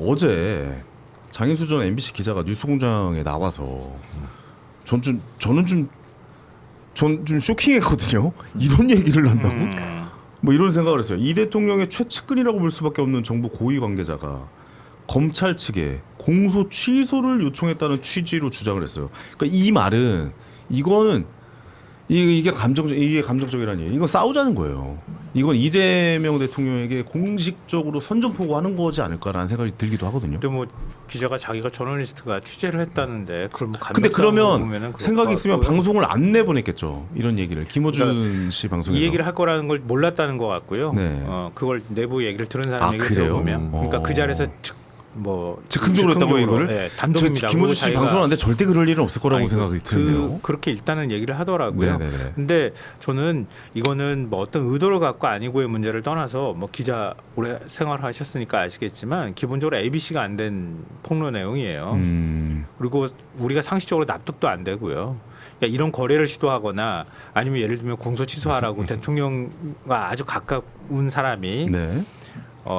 어제 장인수 전 MBC 기자가 뉴스공장에 나와서 저는 좀 쇼킹했거든요. 이런 얘기를 한다고? 뭐 이런 생각을 했어요. 이 대통령의 최측근이라고 볼 수밖에 없는 정부 고위 관계자가 검찰 측에 공소 취소를 요청했다는 취지로 주장을 했어요. 그러니까 이 말은 이게 감정적이라는 얘기. 이건 싸우자는 거예요. 이건 이재명 대통령에게 공식적으로 선전포고하는 거지 않을까라는 생각이 들기도 하거든요. 근데 뭐 기자가 자기가 저널리스트가 취재를 했다는데 그걸 뭐 근데 그러면 생각이 있으면 방송을 안 내보냈겠죠. 이런 얘기를 김어준 씨 방송에서 이 얘기를 할 거라는 걸 몰랐다는 것 같고요. 네. 그걸 내부 얘기를 들은 사람 얘기를 들어보면 그러니까 그 자리에서 즉흥적으로 했다고 이거를? 네, 단독입니다. 김어준 씨 방송하는데 절대 그럴 일은 없을 거라고 생각이 드네요. 그렇게 일단은 얘기를 하더라고요. 네네네. 근데 저는 이거는 뭐 어떤 의도를 갖고 아니고의 문제를 떠나서 뭐 기자 오래 생활하셨으니까 아시겠지만 기본적으로 ABC가 안 된 폭로 내용이에요. 그리고 우리가 상식적으로 납득도 안 되고요. 그러니까 이런 거래를 시도하거나 아니면 예를 들면 공소 취소하라고 대통령과 아주 가까운 사람이 네.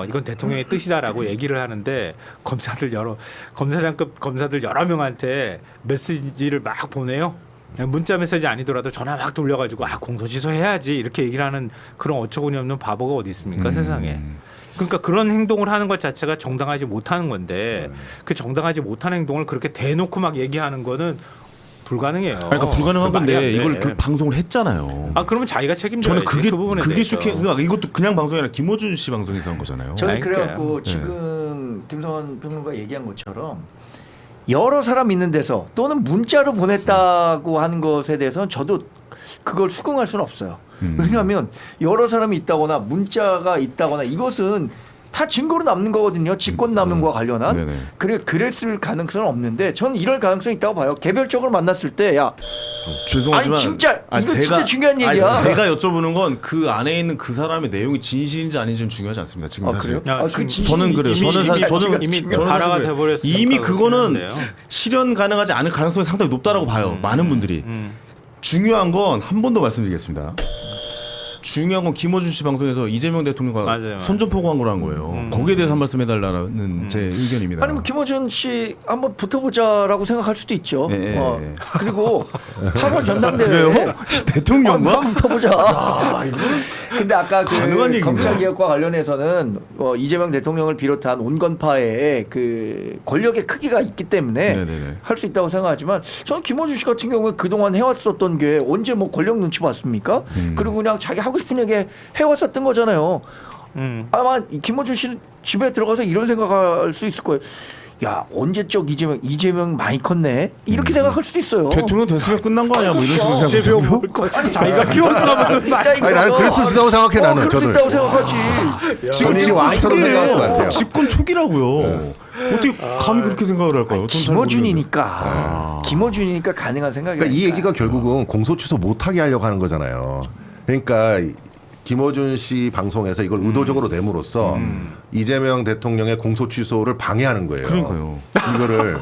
이건 대통령의 뜻이다라고 얘기를 하는데 검사장급 검사들 여러 명한테 메시지를 막 보내요. 그냥 문자 메시지 아니더라도 전화 막 돌려가지고 공소 취소해야지 이렇게 얘기를 하는 그런 어처구니 없는 바보가 어디 있습니까 세상에. 그러니까 그런 행동을 하는 것 자체가 정당하지 못하는 건데 그 정당하지 못하는 행동을 그렇게 대놓고 막 얘기하는 거는 불가능해요. 그러니까 불가능한 건데 이걸 방송을 했잖아요. 그러면 자기가 책임져야지. 저는 그게 그 부분에 그게 대해서. 그러니까 이것도 그냥 방송이 아니라 김어준 씨 방송에서 한 거잖아요. 저는 그래갖고 네. 지금 김성환 평론가 얘기한 것처럼 여러 사람 있는 데서 또는 문자로 보냈다고 하는 것에 대해서는 저도 그걸 수긍할 수는 없어요. 왜냐하면 여러 사람이 있다거나 문자가 있다거나 이것은 다 증거로 남는 거거든요. 직권남용과 관련한. 네네. 그랬을 가능성은 없는데 저는 이럴 가능성이 있다고 봐요. 개별적으로 만났을 때 죄송하지만 아니 진짜 이거 진짜 중요한 얘기야. 제가 여쭤보는 건 그 안에 있는 그 사람의 내용이 진실인지 아닌지는 중요하지 않습니다. 지금 사실. 그래요? 저는 그래요. 이미 발화가 돼버렸어요. 이미 그거는 실현 가능하지 않을 가능성이 상당히 높다라고 봐요. 많은 분들이. 중요한 건 한 번 더 말씀드리겠습니다. 중요한 건 김어준 씨 방송에서 이재명 대통령과 맞아요. 선전포고한 거라는 거예요. 거기에 대해서 한 말씀 해달라는 제 의견입니다. 아니 뭐 김어준 씨 한번 붙어보자라고 생각할 수도 있죠. 네. 그리고 8월 전당대회 그래요? 대통령과 한번 붙어보자. 근데 아까 가능한 그 얘기인가? 검찰 개혁과 관련해서는 이재명 대통령을 비롯한 온건파의 그 권력의 크기가 있기 때문에 네네네. 할 수 있다고 생각하지만 저는 김어준 씨 같은 경우에 그동안 해왔었던 게 언제 뭐 권력 눈치 봤습니까? 그리고 그냥 자기 하고 싶은 얘기 해왔었던 거잖아요. 아마 김어준 씨 집에 들어가서 이런 생각할 수 있을 거예요. 야 언제적 이재명 많이 컸네 이렇게 생각할 수도 있어요. 대통령 됐으면 끝난 거 아니야? 뭐 이런 식으로 이재명 생각하고. 아니 자기가 키웠어 무슨 아니 나는 그럴 수 있다고 생각해 나는. 그럴 수 저는. 있다고 생각하지. 지금 왕처럼 생각할 것 같아요. 집권 초기라고요. 어떻게 감히 그렇게 생각을 할까요? 전 잘 김어준이니까 김어준이니까 가능한 생각이. 그러니까 이 얘기가 결국은 공소 취소 못하게 하려고 하는 거잖아요. 그러니까 김어준 씨 방송에서 이걸 의도적으로 내므로써 이재명 대통령의 공소 취소를 방해하는 거예요. 그러니까요. 이거를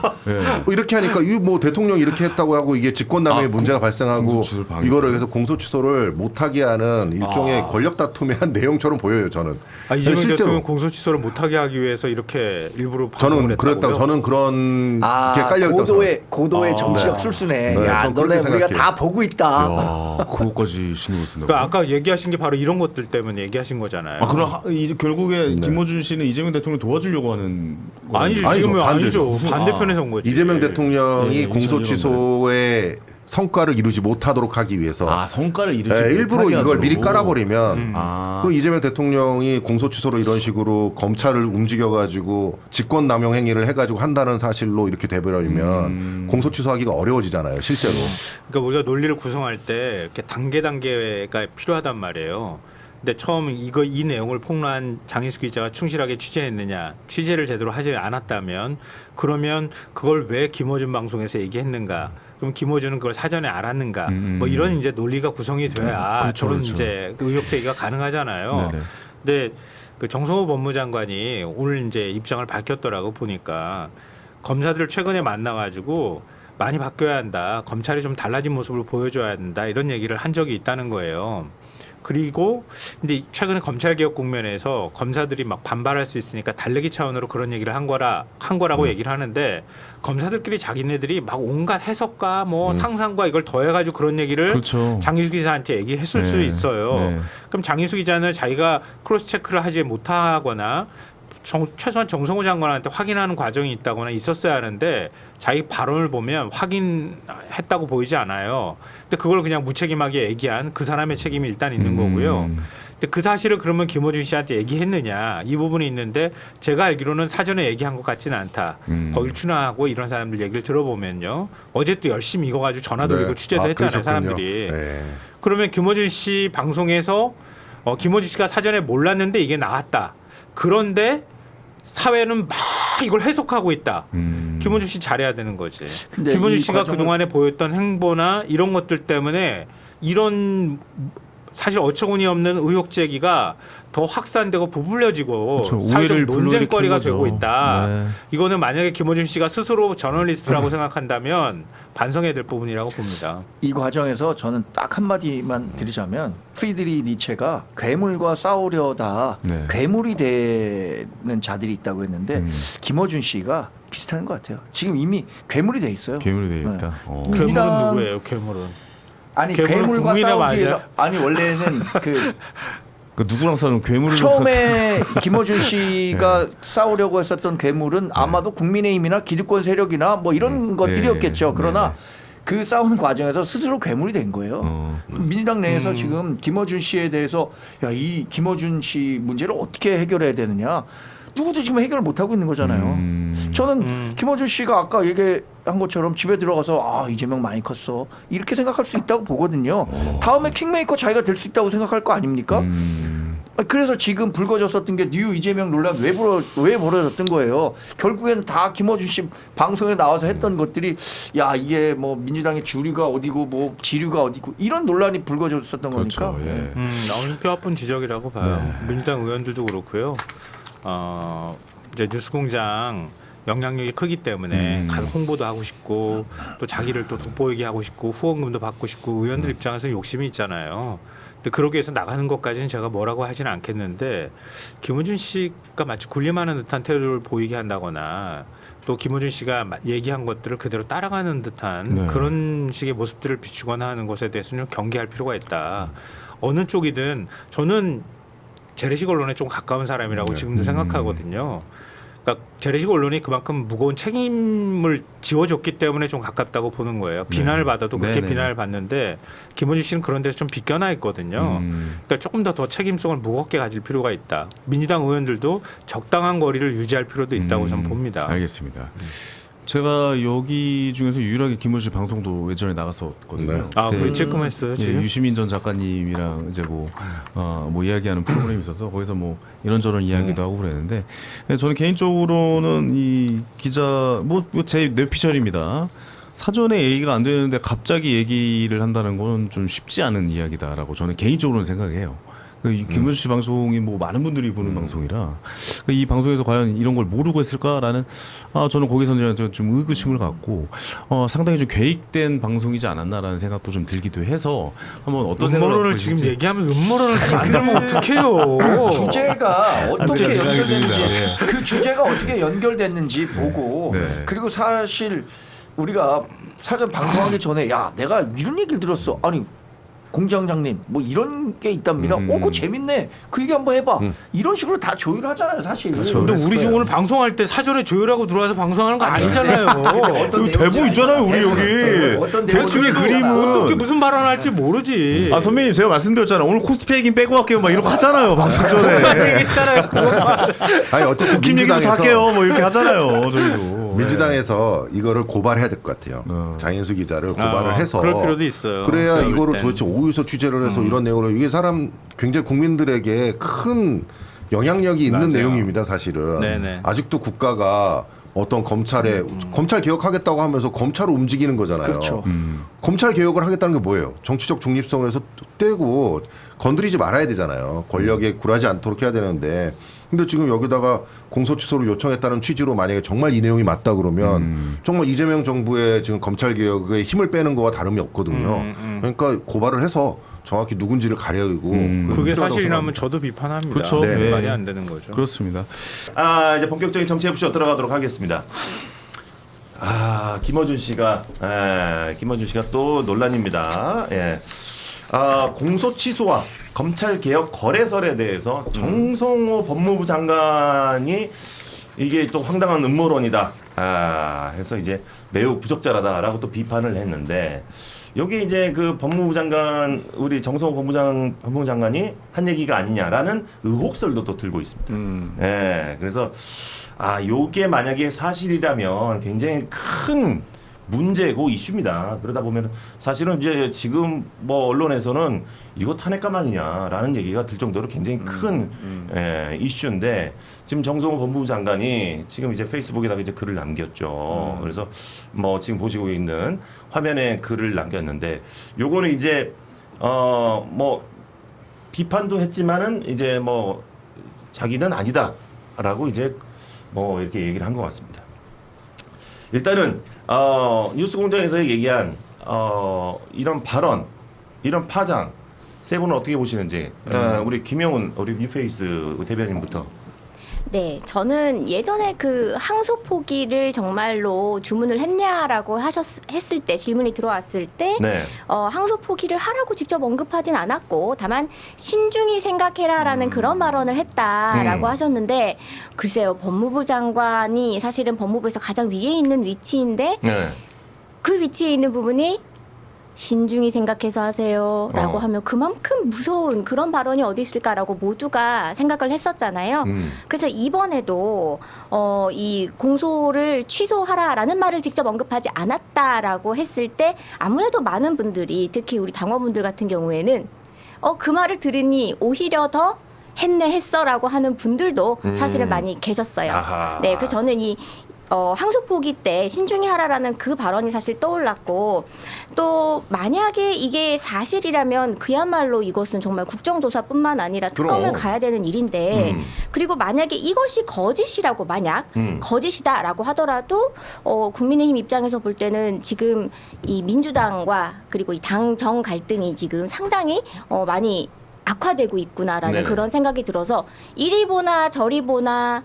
이렇게 하니까 이 뭐 대통령 이렇게 했다고 하고 이게 직권남용에 문제가 발생하고 공소 취소를 방해. 이거를 그래서 공소 취소를 못하게 하는 일종의 권력 다툼의 한 내용처럼 보여요. 저는. 이재명 대통령 공소 취소를 못하게 하기 위해서 이렇게 일부러 저는 그랬다고 저는 그런 게 깔려 있다고. 고도의 정치적 술수네. 네, 야 전 너네 그렇게 우리가 생각해요. 다 보고 있다. 야, 그것까지 신경을 쓴다고. 그러니까 아까 얘기하신 게 바로 이런 것들 때문에 얘기하신 거잖아요. 그럼 이제 결국에 김어준 씨는 이재명 대통령 도와주려고 하는 거 아니죠. 아니죠. 지금은 반대죠. 아니죠. 반대편에서 온 거지. 이재명 대통령이 네, 공소 취소의 성과를 이루지 못하도록 하기 위해서 성과를 이루지 일부러 못하게 이걸 하도록. 미리 깔아버리면 그럼 이재명 대통령이 공소 취소로 이런 식으로 검찰을 움직여가지고 직권남용 행위를 해가지고 한다는 사실로 이렇게 돼버리면 공소 취소하기가 어려워지잖아요, 실제로. 그러니까 우리가 논리를 구성할 때 이렇게 단계가 필요하단 말이에요. 근데 처음 이 내용을 폭로한 장인수 기자가 충실하게 취재했느냐, 취재를 제대로 하지 않았다면 그러면 그걸 왜 김어준 방송에서 얘기했는가? 그럼 김어준은 그걸 사전에 알았는가? 뭐 이런 이제 논리가 구성이 돼야 그렇죠, 저런 그렇죠. 이제 의혹 제기가 가능하잖아요. 네네. 근데 그 정성호 법무장관이 오늘 이제 입장을 밝혔더라고 보니까 검사들을 최근에 만나가지고 많이 바뀌어야 한다. 검찰이 좀 달라진 모습을 보여줘야 한다. 이런 얘기를 한 적이 있다는 거예요. 그리고 근데 최근에 검찰 개혁 국면에서 검사들이 막 반발할 수 있으니까 달래기 차원으로 그런 얘기를 한 거라고 얘기를 하는데 검사들끼리 자기네들이 막 온갖 해석과 뭐 상상과 이걸 더해가지고 그런 얘기를 그렇죠. 장희수 기자한테 얘기했을 수 네. 있어요. 네. 그럼 장희수 기자는 자기가 크로스 체크를 하지 못하거나 최소한 정성호 장관한테 확인하는 과정이 있다거나 있었어야 하는데 자기 발언을 보면 확인했다고 보이지 않아요. 근데 그걸 그냥 무책임하게 얘기한 그 사람의 책임이 일단 있는 거고요. 근데 그 사실을 그러면 김어준 씨한테 얘기했느냐 이 부분이 있는데 제가 알기로는 사전에 얘기한 것 같지는 않다. 거길 출연하고 이런 사람들 얘기를 들어보면요. 어제 또 열심히 이거 가지고 전화 돌리고 취재도 했잖아요. 그러셨군요. 사람들이. 네. 그러면 김어준 씨 방송에서 김어준 씨가 사전에 몰랐는데 이게 나왔다. 그런데 사회는 막 이걸 해석하고 있다. 김어준 씨 잘해야 되는 거지. 근데 김어준 이 씨가 과정을- 그동안에 보였던 행보나 이런 것들 때문에 이런 사실 어처구니 없는 의혹 제기가 더 확산되고 부풀려지고 그렇죠. 사회적 오해를 논쟁거리가 불러일으킨 되고 거죠. 있다. 네. 이거는 만약에 김어준 씨가 스스로 저널리스트라고 생각한다면 반성해야 될 부분이라고 봅니다. 이 과정에서 저는 딱 한마디만 드리자면 프리드리 니체가 괴물과 싸우려다 네. 괴물이 되는 자들이 있다고 했는데 김어준 씨가 비슷한 것 같아요. 지금 이미 괴물이 돼 있어요. 괴물이 되어 있다. 괴물은 민주당- 누구예요? 괴물은. 아니 괴물은 괴물과 국민의 싸우기 맞아요? 위해서 아니 원래는 그 그 누구랑 싸우는 괴물을 처음에 김어준 씨가 싸우려고 했었던 괴물은 아마도 국민의힘이나 기득권 세력이나 뭐 이런 것들이었겠죠. 그러나 그 싸우는 과정에서 스스로 괴물이 된 거예요. 민주당 내에서 지금 김어준 씨에 대해서 야, 이 김어준 씨 문제를 어떻게 해결해야 되느냐. 누구도 지금 해결을 못 하고 있는 거잖아요. 저는 김어준 씨가 아까 얘기한 것처럼 집에 들어가서 아 이재명 많이 컸어 이렇게 생각할 수 있다고 보거든요. 다음에 킹메이커 자기가 될 수 있다고 생각할 거 아닙니까? 그래서 지금 불거졌었던 게 뉴 이재명 논란 왜 벌어졌던 거예요. 결국에는 다 김어준 씨 방송에 나와서 했던 것들이 야 이게 뭐 민주당의 주류가 어디고 뭐 지류가 어디고 이런 논란이 불거졌었던 거니까. 그렇죠. 예. 너무 뼈아픈 지적이라고 봐요. 민주당 의원들도 그렇고요. 이제 뉴스공장 영향력이 크기 때문에 가서 홍보도 하고 싶고 또 자기를 또 돋보이게 하고 싶고 후원금도 받고 싶고 의원들 입장에서 욕심이 있잖아요. 근데 그러기 위해서 나가는 것까지는 제가 뭐라고 하지는 않겠는데 김어준 씨가 마치 군림하는 듯한 태도를 보이게 한다거나 또 김어준 씨가 얘기한 것들을 그대로 따라가는 듯한 네. 그런 식의 모습들을 비추거나 하는 것에 대해서는 경계할 필요가 있다. 어느 쪽이든 저는 재래식 언론에 좀 가까운 사람이라고 지금도 생각하거든요. 그러니까 재래식 언론이 그만큼 무거운 책임을 지워줬기 때문에 좀 가깝다고 보는 거예요. 비난을 받아도 그렇게 네네. 비난을 받는데 김원준 씨는 그런 데서 좀 비껴나 있거든요. 그러니까 조금 더 책임성을 무겁게 가질 필요가 있다. 민주당 의원들도 적당한 거리를 유지할 필요도 있다고 저는 봅니다. 알겠습니다. 제가 여기 중에서 유일하게 김원준 방송도 예전에 나갔었거든요. 네. 아, 그때 그게 찔끔했어요. 예, 지금? 유시민 전 작가님이랑 이제 뭐 이야기하는 프로그램이 있어서 거기서 뭐 이런저런 이야기도 하고 그랬는데 저는 개인적으로는 이 기자 제 뇌피셜입니다. 사전에 얘기가 안 되는데 갑자기 얘기를 한다는 건 좀 쉽지 않은 이야기다라고 저는 개인적으로는 생각해요. 김문수 씨 방송이 뭐 많은 분들이 보는 방송이라 이 방송에서 과연 이런 걸 모르고 했을까라는 저는 거기서 좀 의구심을 갖고 상당히 좀 계획된 방송이지 않았나라는 생각도 좀 들기도 해서 한번 어떤 생각을 음모론을 갖고 지금 계실지. 얘기하면서 음모론을 만들면 어떡해요. 주제가 어떻게 진짜 연결됐는지 예. 그 주제가 어떻게 연결됐는지 보고 네. 그리고 사실 우리가 사전 방송하기 전에 야 내가 이런 얘기를 들었어 아니 공장장님 뭐 이런 게 있답니다. 그거 재밌네. 그 얘기 한번 해봐. 이런 식으로 다 조율하잖아요 사실. 근데 우리 지금 오늘 방송할 때 사전에 조율하고 들어와서 방송하는 거 아니잖아요. 어떤 대본 있잖아요 우리 여기. 어떤 대충의 내용이 그림은. 어떻게 무슨 발언할지 모르지. 선배님 제가 말씀드렸잖아요. 오늘 코스프레 얘기 빼고 할게요. 막 이런 거 하잖아요 방송 전에. 얘기했잖아요. 아니 어쨌든 국힘 얘기도 다 할게요. 뭐 이렇게 하잖아요 저희도. 민주당에서 이거를 고발해야 될 것 같아요. 장인수 기자를 고발을 해서 그럴 필요도 있어요. 그래야 제가 볼 이거를 땐. 도대체 어디서 취재를 해서 이런 내용으로 이게 사람 굉장히 국민들에게 큰 영향력이 있는 맞아요. 내용입니다. 사실은 네네. 아직도 국가가 어떤 검찰에 검찰 개혁하겠다고 하면서 검찰을 움직이는 거잖아요. 그렇죠. 검찰 개혁을 하겠다는 게 뭐예요? 정치적 중립성에서 떼고 건드리지 말아야 되잖아요. 권력에 굴하지 않도록 해야 되는데 근데 지금 여기다가 공소 취소를 요청했다는 취지로 만약에 정말 이 내용이 맞다 그러면 정말 이재명 정부의 지금 검찰 개혁에 힘을 빼는 거와 다름이 없거든요. 그러니까 고발을 해서 정확히 누군지를 가려고 그게 필요하다고 사실이라면 생각합니다. 저도 비판합니다. 그렇죠. 네. 네. 말이 안 되는 거죠. 그렇습니다. 이제 본격적인 정치 FC로 들어가도록 하겠습니다. 김어준 씨가 또 논란입니다. 예. 공소 취소와 검찰 개혁 거래설에 대해서 정성호 법무부 장관이 이게 또 황당한 음모론이다. 해서 이제 매우 부적절하다라고 또 비판을 했는데 여기 이제 그 법무부 장관 우리 정성호 법무부 장관이 한 얘기가 아니냐라는 의혹설도 또 들고 있습니다. 예. 그래서 요게 만약에 사실이라면 굉장히 큰 문제고 이슈입니다. 그러다 보면 사실은 이제 지금 뭐 언론에서는 이거 탄핵감 아니냐라는 얘기가 들 정도로 굉장히 큰 이슈인데 지금 정성호 법무부 장관이 지금 이제 페이스북에다가 이제 글을 남겼죠. 그래서 뭐 지금 보시고 있는 화면에 글을 남겼는데 요거는 이제 뭐 비판도 했지만은 이제 뭐 자기는 아니다라고 이제 뭐 이렇게 얘기를 한 것 같습니다. 일단은 뉴스공장에서 얘기한 이런 발언, 이런 파장 세 분은 어떻게 보시는지 우리 김영훈 우리 뉴페이스 대변인부터. 네, 저는 예전에 그 항소 포기를 정말로 주문을 했냐라고 했을 때 질문이 들어왔을 때 네. 항소 포기를 하라고 직접 언급하진 않았고 다만 신중히 생각해라라는 그런 발언을 했다라고 하셨는데 글쎄요, 법무부 장관이 사실은 법무부에서 가장 위에 있는 위치인데 네. 그 위치에 있는 부분이 신중히 생각해서 하세요라고 하면 그만큼 무서운 그런 발언이 어디 있을까라고 모두가 생각을 했었잖아요. 그래서 이번에도 이 공소를 취소하라라는 말을 직접 언급하지 않았다라고 했을 때 아무래도 많은 분들이 특히 우리 당원분들 같은 경우에는 그 말을 들으니 오히려 더 했어라고 하는 분들도 사실은 많이 계셨어요. 아하. 네, 그래서 저는 이 항소 포기 때 신중히 하라라는 그 발언이 사실 떠올랐고 또 만약에 이게 사실이라면 그야말로 이것은 정말 국정조사뿐만 아니라 특검을 그럼. 가야 되는 일인데 그리고 만약에 이것이 거짓이라고 만약 거짓이다라고 하더라도 국민의힘 입장에서 볼 때는 지금 이 민주당과 그리고 이 당정 갈등이 지금 상당히 많이 악화되고 있구나라는 네네. 그런 생각이 들어서 이리 보나 저리 보나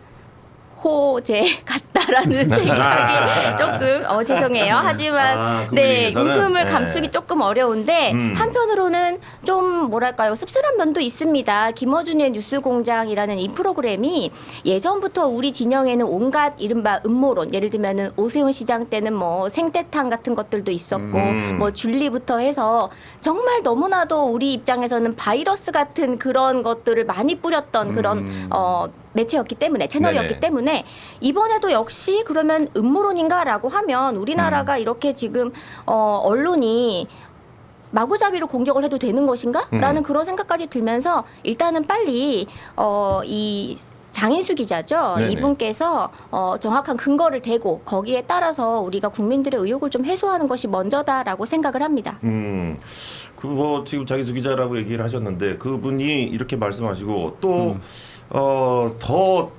호재 같다라는 생각이 조금 죄송해요. 하지만 네, 국민의힘에서는, 웃음을 네. 감추기 조금 어려운데 한편으로는 좀 뭐랄까요, 씁쓸한 면도 있습니다. 김어준의 뉴스공장이라는 이 프로그램이 예전부터 우리 진영에는 온갖 이른바 음모론, 예를 들면은 오세훈 시장 때는 뭐 생태탕 같은 것들도 있었고 뭐 줄리부터 해서 정말 너무나도 우리 입장에서는 바이러스 같은 그런 것들을 많이 뿌렸던 그런 매체였기 때문에 채널이었기 네네. 때문에 이번에도 역시 그러면 음모론인가라고 하면 우리나라가 이렇게 지금 언론이 마구잡이로 공격을 해도 되는 것인가라는 그런 생각까지 들면서 일단은 빨리 이 장인수 기자죠. 네네. 이분께서 정확한 근거를 대고 거기에 따라서 우리가 국민들의 의혹을 좀 해소하는 것이 먼저다라고 생각을 합니다. 그 뭐 지금 자기수 기자라고 얘기를 하셨는데 그분이 이렇게 말씀하시고 또 더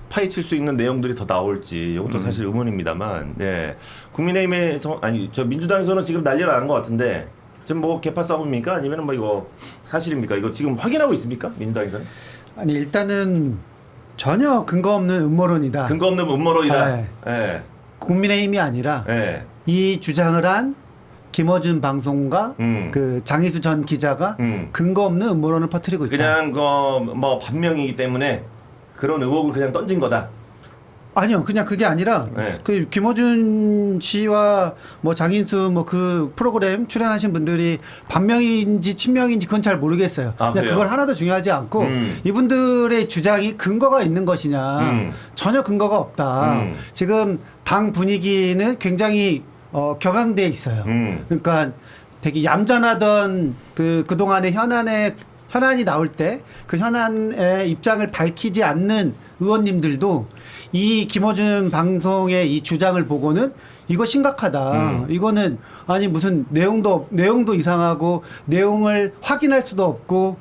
파헤칠 수 있는 내용들이 더 나올지 이것도 사실 의문입니다만, 네. 국민의힘에서 아니 저 민주당에서는 지금 난리가 난 것 같은데 지금 뭐 개파 싸움입니까? 아니면 뭐 이거 사실입니까? 이거 지금 확인하고 있습니까? 민주당에서는 아니 일단은 전혀 근거 없는 음모론이다. 근거 없는 음모론이다. 네. 예. 국민의힘이 아니라 예. 이 주장을 한 김어준 방송과 그 장희수 전 기자가 근거 없는 음모론을 퍼뜨리고 있다. 그냥 뭐 반명이기 때문에 그런 의혹을 그냥 던진 거다. 아니요, 그냥 그게 아니라 네. 그 김어준 씨와 뭐 장인수 뭐 그 프로그램 출연하신 분들이 반명인지 친명인지 그건 잘 모르겠어요. 그냥 그래요? 그걸 하나도 중요하지 않고 이분들의 주장이 근거가 있는 것이냐 전혀 근거가 없다. 지금 당 분위기는 굉장히 격앙돼 있어요. 그러니까 되게 얌전하던 그동안의 현안이 나올 때 그 현안의 입장을 밝히지 않는 의원님들도 이 김어준 방송의 이 주장을 보고는 이거 심각하다. 이거는 아니 무슨 내용도 이상하고 내용을 확인할 수도 없고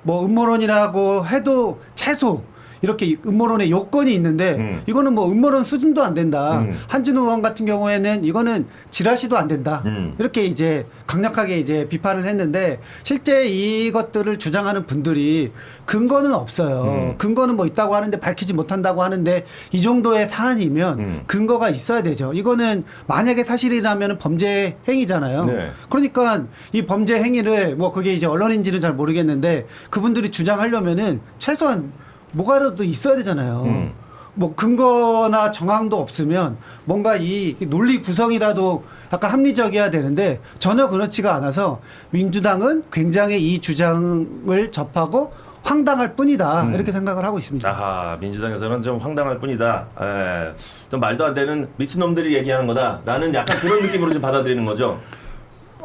뭐 음모론이라고 해도 최소 이렇게 음모론의 요건이 있는데 이거는 뭐 음모론 수준도 안 된다. 한준호 의원 같은 경우에는 이거는 지라시도 안 된다. 이렇게 이제 강력하게 이제 비판을 했는데 실제 이것들을 주장하는 분들이 근거는 없어요. 근거는 뭐 있다고 하는데 밝히지 못한다고 하는데 이 정도의 사안이면 근거가 있어야 되죠. 이거는 만약에 사실이라면 범죄 행위잖아요. 네. 그러니까 이 범죄 행위를 뭐 그게 이제 언론인지는 잘 모르겠는데 그분들이 주장하려면은 최소한 뭐가라도 있어야 되잖아요. 뭐 근거나 정황도 없으면 뭔가 이 논리 구성이라도 약간 합리적이어야 되는데 전혀 그렇지가 않아서 민주당은 굉장히 이 주장을 접하고 황당할 뿐이다 이렇게 생각을 하고 있습니다. 아하, 민주당에서는 좀 황당할 뿐이다. 에, 좀 말도 안 되는 미친놈들이 얘기하는 거다. 나는 약간 그런 느낌으로 좀 받아들이는 거죠.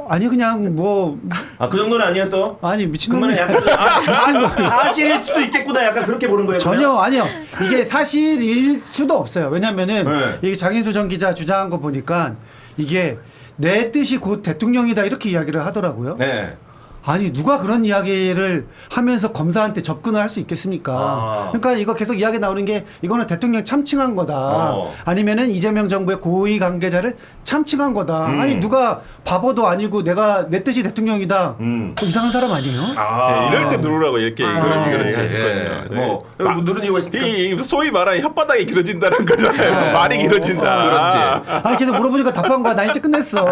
아니 그냥 뭐 아, 그 정도는 아니야 또? 아니 미친놈이 그러면 약간 사실일 수도 있겠구나. 약간 그렇게 보는 거예요. 전혀 아니요. 이게 사실일 수도 없어요. 왜냐면은 네. 이게 장인수 전 기자 주장한 거 보니까 이게 내 뜻이 곧 대통령이다 이렇게 이야기를 하더라고요. 네. 아니 누가 그런 이야기를 하면서 검사한테 접근을 할 수 있겠습니까? 아. 그러니까 이거 계속 이야기 나오는 게 이거는 대통령 참칭한 거다. 어. 아니면은 이재명 정부의 고위 관계자를 참칭한 거다. 아니 누가 바보도 아니고 내가 내 뜻이 대통령이다. 그 이상한 사람 아니에요? 아, 네, 이럴 때 누르라고 이렇게 그렇지, 그렇지. 하시거든요. 예. 뭐 누른 이유가 있습니까? 이 소위 말하는 혓바닥이 길어진다는 거잖아요. 말이 길어진다. 그렇지. 아니 계속 물어보니까 답한 거야. 나 이제 끝냈어.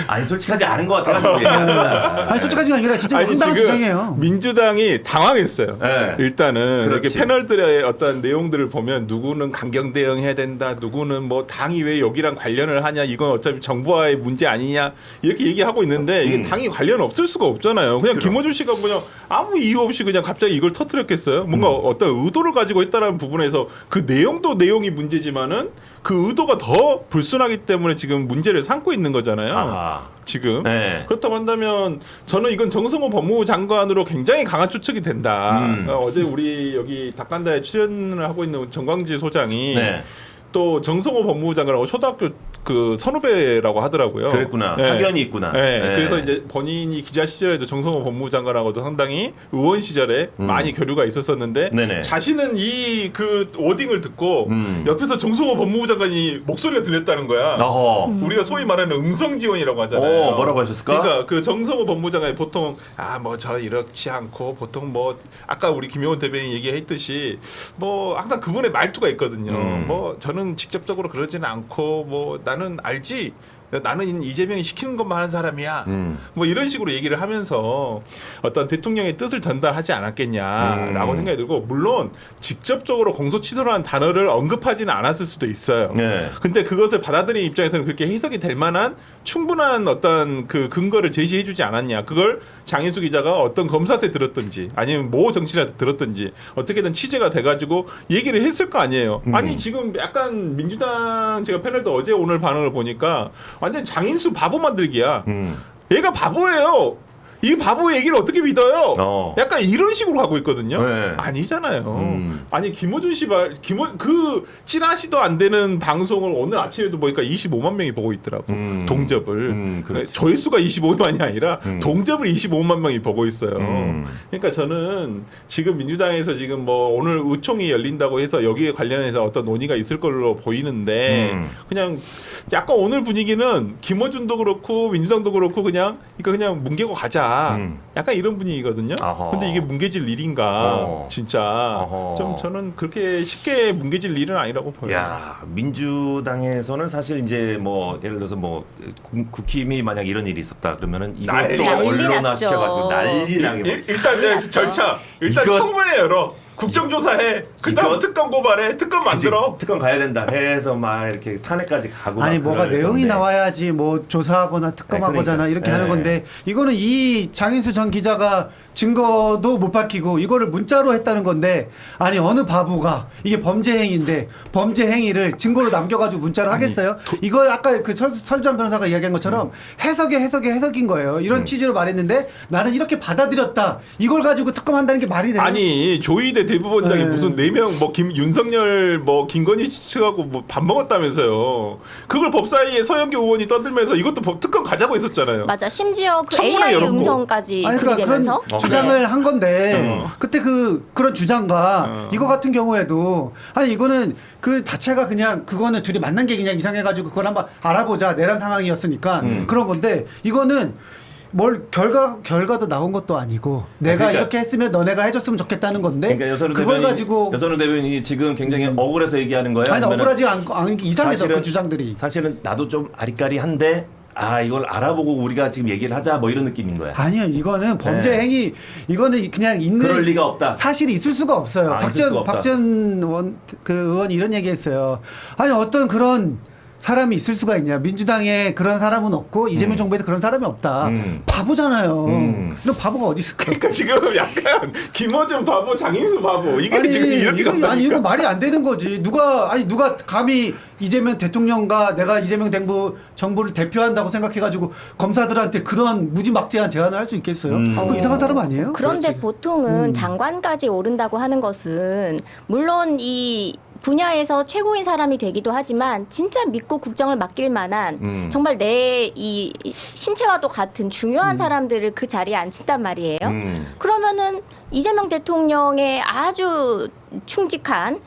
아니 솔직하지 않은 것 같아가지고 얘기하는 아니 솔직하지가 아니라 진짜 황당한 주장이에요. 민주당이 당황했어요. 네. 일단은 그렇지. 이렇게 패널들의 어떤 내용들을 보면 누구는 강경 대응해야 된다, 누구는 뭐 당이 왜 여기랑 관련을 하냐, 이건 어차피 정부와의 문제 아니냐 이렇게 얘기하고 있는데 이게 당이 관련 없을 수가 없잖아요. 그냥 김어준 씨가 그냥 아무 이유 없이 그냥 갑자기 이걸 터뜨렸겠어요. 뭔가 어떤 의도를 가지고 했다라는 부분에서 그 내용도 내용이 문제지만은 그 의도가 더 불순하기 때문에 지금 문제를 삼고 있는 거잖아요. 아하. 지금 네. 그렇다고 한다면 저는 이건 정성호 법무부 장관으로 굉장히 강한 추측이 된다. 어제 우리 여기 닭간다에 출연을 하고 있는 정광지 소장이 네. 또 정성호 법무부 장관하고 초등학교 그 선후배라고 하더라고요. 그랬구나. 네. 학연이 있구나. 네. 네. 그래서 이제 본인이 기자 시절에도 정성호 법무부 장관하고도 상당히 의원 시절에 많이 교류가 있었었는데 네네. 자신은 이 그 워딩을 듣고 옆에서 정성호 법무부 장관이 목소리가 들렸다는 거야. 어허. 우리가 소위 말하는 음성 지원이라고 하잖아요. 오, 뭐라고 하셨을까? 그러니까 그 정성호 법무부 장관이 보통 뭐 저 이렇지 않고 보통 뭐 아까 우리 김용원 대변인 얘기했듯이 뭐 항상 그분의 말투가 있거든요. 뭐 저는 직접적으로 그러지는 않고 뭐 나는 알지. 나는 이재명이 시키는 것만 하는 사람이야. 뭐 이런 식으로 얘기를 하면서 어떤 대통령의 뜻을 전달하지 않았겠냐라고 생각이 들고 물론 직접적으로 공소취소라는 단어를 언급하지는 않았을 수도 있어요. 네. 근데 그것을 받아들이는 입장에서는 그렇게 해석이 될 만한 충분한 어떤 그 근거를 제시해주지 않았냐. 그걸 장인수 기자가 어떤 검사한테 들었든지 아니면 모 정치인한테 들었든지 어떻게든 취재가 돼가지고 얘기를 했을 거 아니에요. 아니 지금 약간 민주당 제가 패널도 어제 오늘 반응을 보니까 완전 장인수 바보 만들기야. 얘가 바보예요. 이 바보 얘기를 어떻게 믿어요? 약간 이런 식으로 가고 있거든요. 네. 아니잖아요. 아니 김어준 씨 그 찌라시도 안 되는 방송을 오늘 아침에도 보니까 25만 명이 보고 있더라고. 동접을. 그렇지. 조회수가 25만이 아니라 동접을 25만 명이 보고 있어요. 그러니까 저는 지금 민주당에서 지금 뭐 오늘 의총이 열린다고 해서 여기에 관련해서 어떤 논의가 있을 걸로 보이는데 그냥 약간 오늘 분위기는 김어준도 그렇고 민주당도 그렇고 그냥 뭉개고 가자. 약간 이런 분위기거든요. 아하. 근데 이게 뭉개질 일인가? 진짜 어허. 좀 저는 그렇게 쉽게 뭉개질 일은 아니라고 보여요. 야, 민주당에서는 사실 이제 뭐 예를 들어서 뭐 국힘이 만약 이런 일이 있었다 그러면은 난리 이것도 언론화 났죠. 시켜가지고 난리 나게 일단 내 절차 일단 이거- 청문회 열어. 국정조사해. 그다음 이거- 특검 고발해. 특검 만들어. 특검 가야 된다 해서 막 이렇게 탄핵까지 가고 아니 막 뭐가 그럴 내용이 건데. 나와야지 뭐 조사하거나 특검하거나 그러니까. 이렇게 하는 건데 이거는 이 장인수 전 기자가 증거도 못 밝히고 이거를 문자로 했다는 건데 아니 어느 바보가 이게 범죄 행위인데 범죄 행위를 증거로 남겨가지고 문자로 하겠어요? 이걸 아까 그 설주한 변호사가 이야기한 것처럼 해석인 거예요. 이런 취지로 말했는데 나는 이렇게 받아들였다. 이걸 가지고 특검한다는 게 말이 돼요? 아니 조희대 대법원장이 네. 무슨 4명 뭐 윤석열 뭐 김건희 측하고 뭐 밥 먹었다면서요. 그걸 법사위에 서영교 의원이 떠들면서 이것도 특검 가자고 했었잖아요. 맞아. 심지어 그 청문회 AI 열었고. 음성까지 아니, 그러니까 들이대면서 그런 주장을 한 건데 그때 그런 주장과 이거 같은 경우에도 아니 이거는 그 자체가 그냥 그거는 둘이 만난 게 그냥 이상해가지고 그걸 한번 알아보자 내란 상황이었으니까 그런 건데 이거는 뭘 결과도 나온 것도 아니고 내가 그러니까, 이렇게 했으면 너네가 해줬으면 좋겠다는 건데 그러니까 그걸 가지고 여선우 대변인이 지금 굉장히 억울해서 얘기하는 거예요? 아니 아니면은 억울하지 않고 이상해서 사실은- 그 주장들이 사실은 나도 좀 아리까리한데 이걸 알아보고 우리가 지금 얘기를 하자 뭐 이런 느낌인 거야. 아니요 이거는 범죄 네. 행위 이거는 그냥 있는 그럴 리가 없다. 사실이 있을 수가 없어요. 있을 수가 없다. 박전 의원이 이런 얘기했어요. 아니 어떤 그런 사람이 있을 수가 있냐? 민주당에 그런 사람은 없고 이재명 정부에도 그런 사람이 없다. 바보잖아요. 이런 바보가 어디 있을까? 그러니까 지금 약간 김어준 바보, 장인수 바보 이게 지금 이렇게 간다니까. 아니 이거 말이 안 되는 거지. 누가 감히 이재명 대통령과 내가 이재명 정부를 대표한다고 생각해가지고 검사들한테 그런 무지막지한 제안을 할 수 있겠어요? 그거 이상한 사람 아니에요? 그런데 보통은 장관까지 오른다고 하는 것은 물론 이 분야에서 최고인 사람이 되기도 하지만 진짜 믿고 국정을 맡길 만한 정말 내 이 신체와도 같은 중요한 사람들을 그 자리에 앉힌단 말이에요. 그러면은 이재명 대통령의 아주 충직한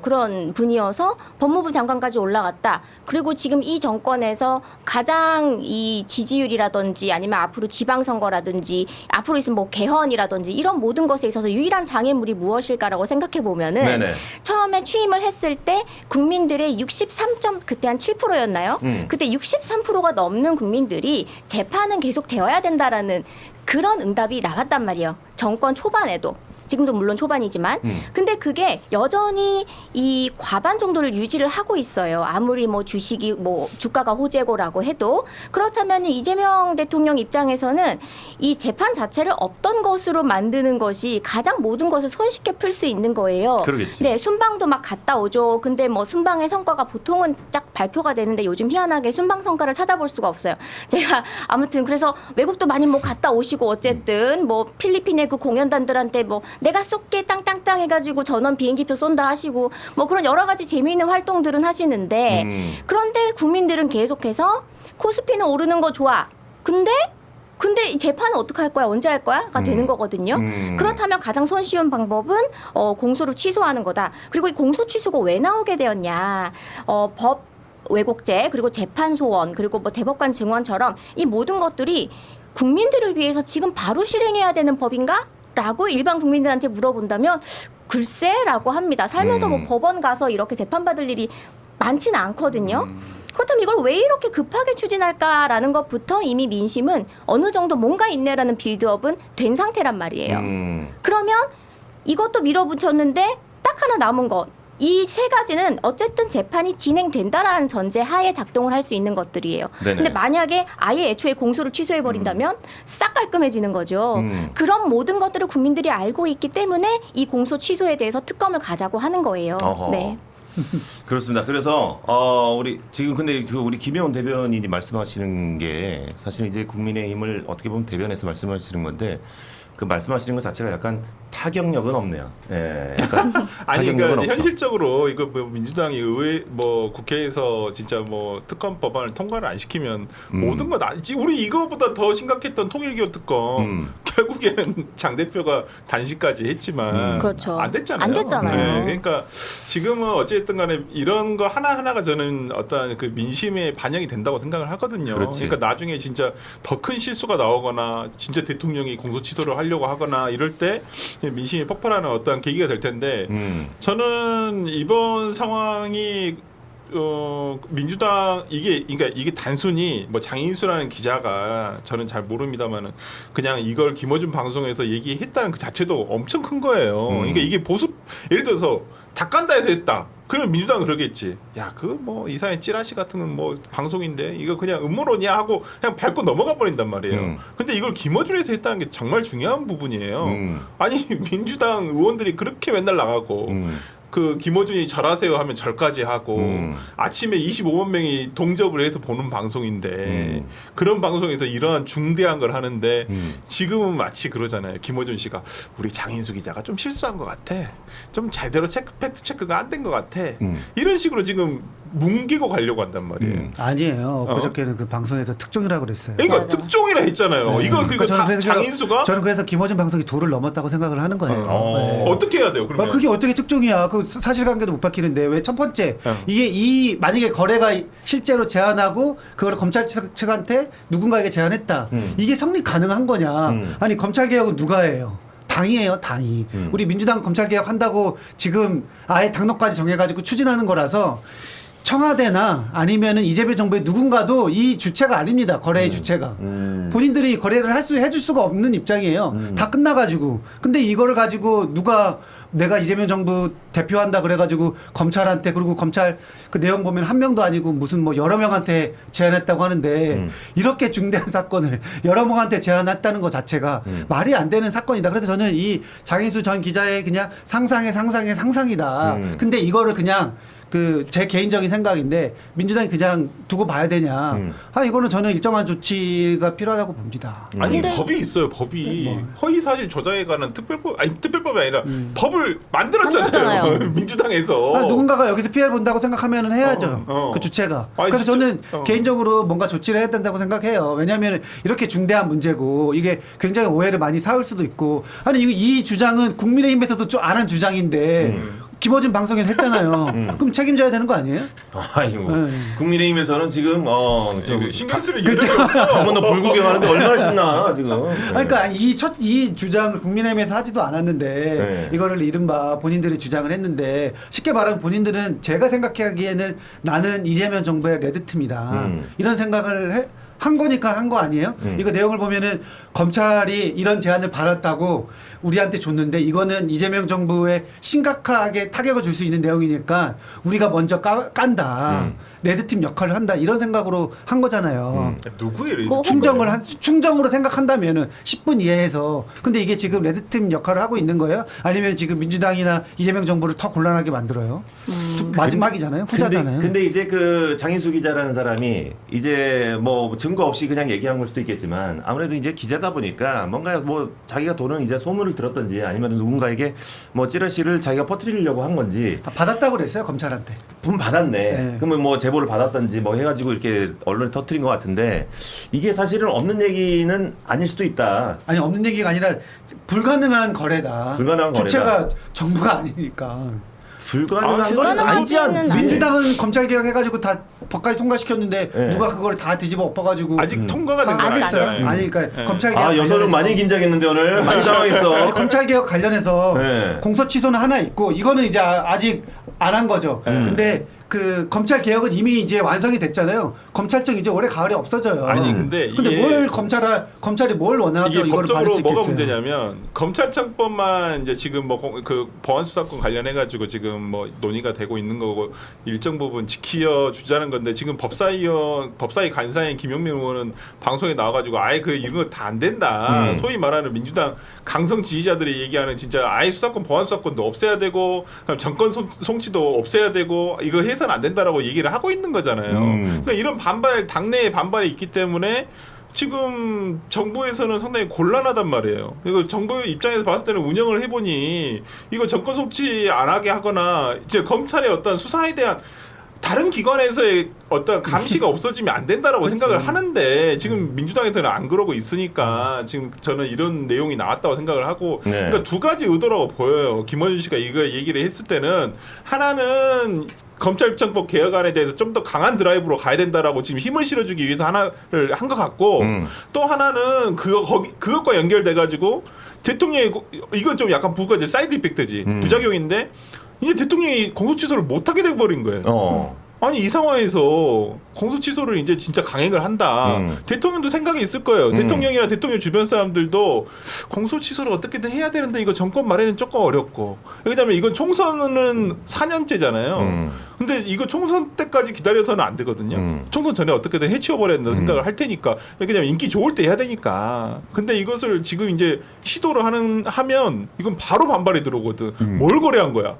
그런 분이어서 법무부 장관까지 올라갔다. 그리고 지금 이 정권에서 가장 이 지지율이라든지 아니면 앞으로 지방선거라든지 앞으로 있으면 뭐 개헌이라든지 이런 모든 것에 있어서 유일한 장애물이 무엇일까라고 생각해 보면은 네네. 처음에 취임을 했을 때 국민들의 63점 그때 한 7%였나요? 그때 63%가 넘는 국민들이 재판은 계속 되어야 된다라는 그런 응답이 나왔단 말이에요. 정권 초반에도. 지금도 물론 초반이지만 근데 그게 여전히 이 과반 정도를 유지를 하고 있어요. 아무리 뭐 주식이 뭐 주가가 호재고라고 해도 그렇다면 이재명 대통령 입장에서는 이 재판 자체를 없던 것으로 만드는 것이 가장 모든 것을 손쉽게 풀 수 있는 거예요. 그러겠지. 네, 순방도 막 갔다 오죠. 근데 뭐 순방의 성과가 보통은 딱 발표가 되는데 요즘 희한하게 순방 성과를 찾아볼 수가 없어요. 제가 아무튼 그래서 외국도 많이 뭐 갔다 오시고 어쨌든 뭐 필리핀의 그 공연단들한테 뭐 내가 쏠게 땅땅땅 해가지고 전원 비행기표 쏜다 하시고 뭐 그런 여러 가지 재미있는 활동들은 하시는데 그런데 국민들은 계속해서 코스피는 오르는 거 좋아. 근데 이 재판은 어떻게 할 거야? 언제 할 거야?가 되는 거거든요. 그렇다면 가장 손쉬운 방법은 공소를 취소하는 거다. 그리고 이 공소 취소가 왜 나오게 되었냐? 법 왜곡죄 그리고 재판 소원 그리고 뭐 대법관 증언처럼 이 모든 것들이 국민들을 위해서 지금 바로 실행해야 되는 법인가? 라고 일반 국민들한테 물어본다면 글쎄라고 합니다. 살면서 뭐 법원 가서 이렇게 재판받을 일이 많지는 않거든요. 그렇다면 이걸 왜 이렇게 급하게 추진할까라는 것부터 이미 민심은 어느 정도 뭔가 있네라는 빌드업은 된 상태란 말이에요. 그러면 이것도 밀어붙였는데 딱 하나 남은 것. 이 세 가지는 어쨌든 재판이 진행된다라는 전제 하에 작동을 할 수 있는 것들이에요. 네네. 근데 만약에 아예 애초에 공소를 취소해버린다면 싹 깔끔해지는 거죠. 그런 모든 것들을 국민들이 알고 있기 때문에 이 공소 취소에 대해서 특검을 가자고 하는 거예요. 어허. 네. 그렇습니다. 그래서 우리 지금 근데 우리 김혜원 대변인이 말씀하시는 게 사실 이제 국민의힘을 어떻게 보면 대변해서 말씀하시는 건데 그 말씀하시는 것 자체가 약간 타격력은 없네요. 예, 약간 아니 타격력은 그러니까 없어. 현실적으로 이거 뭐 민주당이 의회 뭐 국회에서 진짜 뭐 특검 법안을 통과를 안 시키면 모든 건 아니지. 우리 이거보다 더 심각했던 통일기호 특검 결국에는 장 대표가 단식까지 했지만 그렇죠. 안 됐잖아요. 안 됐잖아요. 네, 그러니까 지금은 어쨌든 간에 이런 거 하나하나가 저는 어떤 그 민심에 반영이 된다고 생각을 하거든요. 그렇지. 그러니까 나중에 진짜 더 큰 실수가 나오거나 진짜 대통령이 공소 취소를 하려고 하거나 이럴 때 민심이 폭발하는 어떤 계기가 될 텐데 저는 이번 상황이 민주당 그러니까 이게 단순히 뭐 장인수라는 기자가 저는 잘 모릅니다만은 그냥 이걸 김어준 방송에서 얘기했다는 그 자체도 엄청 큰 거예요. 그러니까 이게 보수 예를 들어서 다 깐다 해서 했다. 그러면 민주당은 그러겠지. 야, 그 뭐 이사의 찌라시 같은 건 뭐 방송인데 이거 그냥 음모론이야 하고 그냥 밟고 넘어가 버린단 말이에요. 근데 이걸 김어준에서 했다는 게 정말 중요한 부분이에요. 아니 민주당 의원들이 그렇게 맨날 나가고 그 김어준이 절하세요 하면 절까지 하고 아침에 25만 명이 동접을 해서 보는 방송인데 그런 방송에서 이러한 중대한 걸 하는데 지금은 마치 그러잖아요. 김어준 씨가 우리 장인수 기자가 좀 실수한 것 같아. 좀 제대로 팩트 체크가 안 된 것 같아. 이런 식으로 지금 뭉개고 가려고 한단 말이에요. 아니에요. 그저께는 그 방송에서 특종이라고 그랬어요. 그러니까 맞아. 특종이라 했잖아요. 이거 그러니까 저는 그래서 장인수가 저는 그래서 김어준 방송이 도를 넘었다고 생각을 하는 거예요. 네. 어떻게 해야 돼요? 그러면 그게 어떻게 특종이야? 그 사실관계도 못 밝히는데 왜 첫 번째 이게 이 만약에 거래가 실제로 제한하고 그걸 검찰 측한테 누군가에게 제한했다. 이게 성립 가능한 거냐? 아니 검찰 개혁은 누가 해요? 당이에요, 당이. 우리 민주당 검찰 개혁 한다고 지금 아예 당론까지 정해가지고 추진하는 거라서. 청와대나 아니면은 이재명 정부의 누군가도 이 주체가 아닙니다. 거래의 주체가. 본인들이 거래를 해줄 수가 없는 입장이에요. 다 끝나가지고. 근데 이거를 가지고 누가 내가 이재명 정부 대표한다 그래가지고 검찰한테 그리고 검찰 그 내용 보면 한 명도 아니고 무슨 뭐 여러 명한테 제안했다고 하는데 이렇게 중대한 사건을 여러 명한테 제안했다는 것 자체가 말이 안 되는 사건이다. 그래서 저는 이 장인수 전 기자의 그냥 상상의 상상이다. 근데 이거를 그냥 그 제 개인적인 생각인데 민주당이 그냥 두고 봐야 되냐? 이거는 저는 일정한 조치가 필요하다고 봅니다. 아니 근데- 법이 있어요. 법이 허위 사실 조작에 관한 특별법이 아니라 법을 만들었잖아요. 만들었잖아요. 민주당에서. 누군가가 여기서 피해를 본다고 생각하면은 해야죠. 어. 그 주체가. 아니, 그래서 진짜- 저는 개인적으로 뭔가 조치를 해야 된다고 생각해요. 왜냐하면 이렇게 중대한 문제고 이게 굉장히 오해를 많이 사올 수도 있고 아니 이 주장은 국민의힘에서도 좀 안 한 주장인데 김어준 방송에서 했잖아요. 그럼 책임져야 되는 거 아니에요? 아이고 네. 국민의힘에서는 지금 이거 신경 쓸 일이 없어. 한번더 불구경하는데 얼마나 신나 지금. 아니, 그러니까 이 주장을 국민의힘에서 하지도 않았는데 네. 이거를 이른바 본인들이 주장을 했는데 쉽게 말하면 본인들은 제가 생각하기에는 나는 이재명 정부의 레드팀이다 이런 생각을 한 거니까 한 거 아니에요? 이거 내용을 보면은 검찰이 이런 제안을 받았다고 우리한테 줬는데 이거는 이재명 정부에 심각하게 타격을 줄 수 있는 내용이니까 우리가 먼저 깐다. 레드팀 역할을 한다. 이런 생각으로 한 거잖아요. 누구예요? 뭐 충정으로 생각한다면은 10분 이해해서 근데 이게 지금 레드팀 역할을 하고 있는 거예요? 아니면 지금 민주당이나 이재명 정부를 더 곤란하게 만들어요? 마지막이잖아요. 후자잖아요. 근데 이제 그 장인수 기자라는 사람이 이제 뭐 증거 없이 그냥 얘기한 걸 수도 있겠지만 아무래도 이제 기자다 보니까 뭔가 뭐 자기가 도는 이제 소문을 들었던지 아니면 누군가에게 뭐 찌라시를 자기가 퍼뜨리려고 한 건지 받았다고 그랬어요 검찰한테. 돈 받았네. 네. 그러면 뭐 제보를 받았던지 뭐 해가지고 이렇게 언론에 터뜨린 것 같은데 이게 사실은 없는 얘기는 아닐 수도 있다. 아니 없는 얘기가 아니라 불가능한 거래다. 불가능한 거래다. 주체가 정부가 아니니까. 불가능한 건 불가능하지는 않아요. 민주당은 검찰 개혁 해가지고 다 법까지 통과시켰는데 네. 누가 그걸 다 뒤집어 엎어가지고 아직 통과가 된 건 아직 안 아니잖아요. 됐어요. 아니 그러니까 검찰 개혁 아 여선은 관련해서- 많이 긴장했는데 오늘 많이 당황했어. 아니, 검찰 개혁 관련해서 네. 공소 취소는 하나 있고 이거는 이제 아직 안 한 거죠. 근데 그 검찰 개혁은 이미 이제 완성이 됐잖아요. 검찰청 이제 올해 가을에 없어져요. 아니 근데 이게 뭘 검찰이 뭘 원하서 이게 이걸 받을 법적으로 수 뭐가 있겠어요? 문제냐면 검찰청법만 이제 지금 뭐 그 보안 수사권 관련해 가지고 지금 뭐 논의가 되고 있는 거고 일정 부분 지키어 주자는 건데 지금 법사위 간사인 김용민 의원은 방송에 나와가지고 아예 그 이런 거 다 안 된다. 소위 말하는 민주당 강성 지지자들이 얘기하는 진짜 아예 수사권 보안 수사권도 없애야 되고 정권 송치도 없애야 되고 이거 해서는 안 된다라고 얘기를 하고 있는 거잖아요. 그러니까 이런 당내의 반발이 있기 때문에. 지금 정부에서는 상당히 곤란하단 말이에요. 이거 정부 입장에서 봤을 때는 운영을 해보니 이거 정권 송치 안 하게 하거나 이제 검찰의 어떤 수사에 대한 다른 기관에서의 어떤 감시가 없어지면 안 된다라고 생각을 하는데 지금 민주당에서는 안 그러고 있으니까 지금 저는 이런 내용이 나왔다고 생각을 하고 네. 그러니까 두 가지 의도라고 보여요. 김원준 씨가 이거 얘기를 했을 때는 하나는 검찰청법 개혁안에 대해서 좀 더 강한 드라이브로 가야 된다라고 지금 힘을 실어주기 위해서 하나를 한 것 같고 또 하나는 그것과 연결돼 가지고 대통령이 이건 좀 약간 사이드 이펙트지 부작용인데 이제 대통령이 공소취소를 못하게 돼버린 거예요. 아니 이 상황에서 공소 취소를 이제 진짜 강행을 한다. 대통령도 생각이 있을 거예요. 대통령이나 대통령 주변 사람들도 공소 취소를 어떻게든 해야 되는데 이거 정권 말에는 조금 어렵고. 왜냐하면 이건 총선은 4년째잖아요. 근데 이거 총선 때까지 기다려서는 안 되거든요. 총선 전에 어떻게든 해치워버려야 된다고 생각을 할 테니까. 왜냐면 인기 좋을 때 해야 되니까. 근데 이것을 지금 이제 시도를 하면 이건 바로 반발이 들어오거든. 뭘 거래한 거야?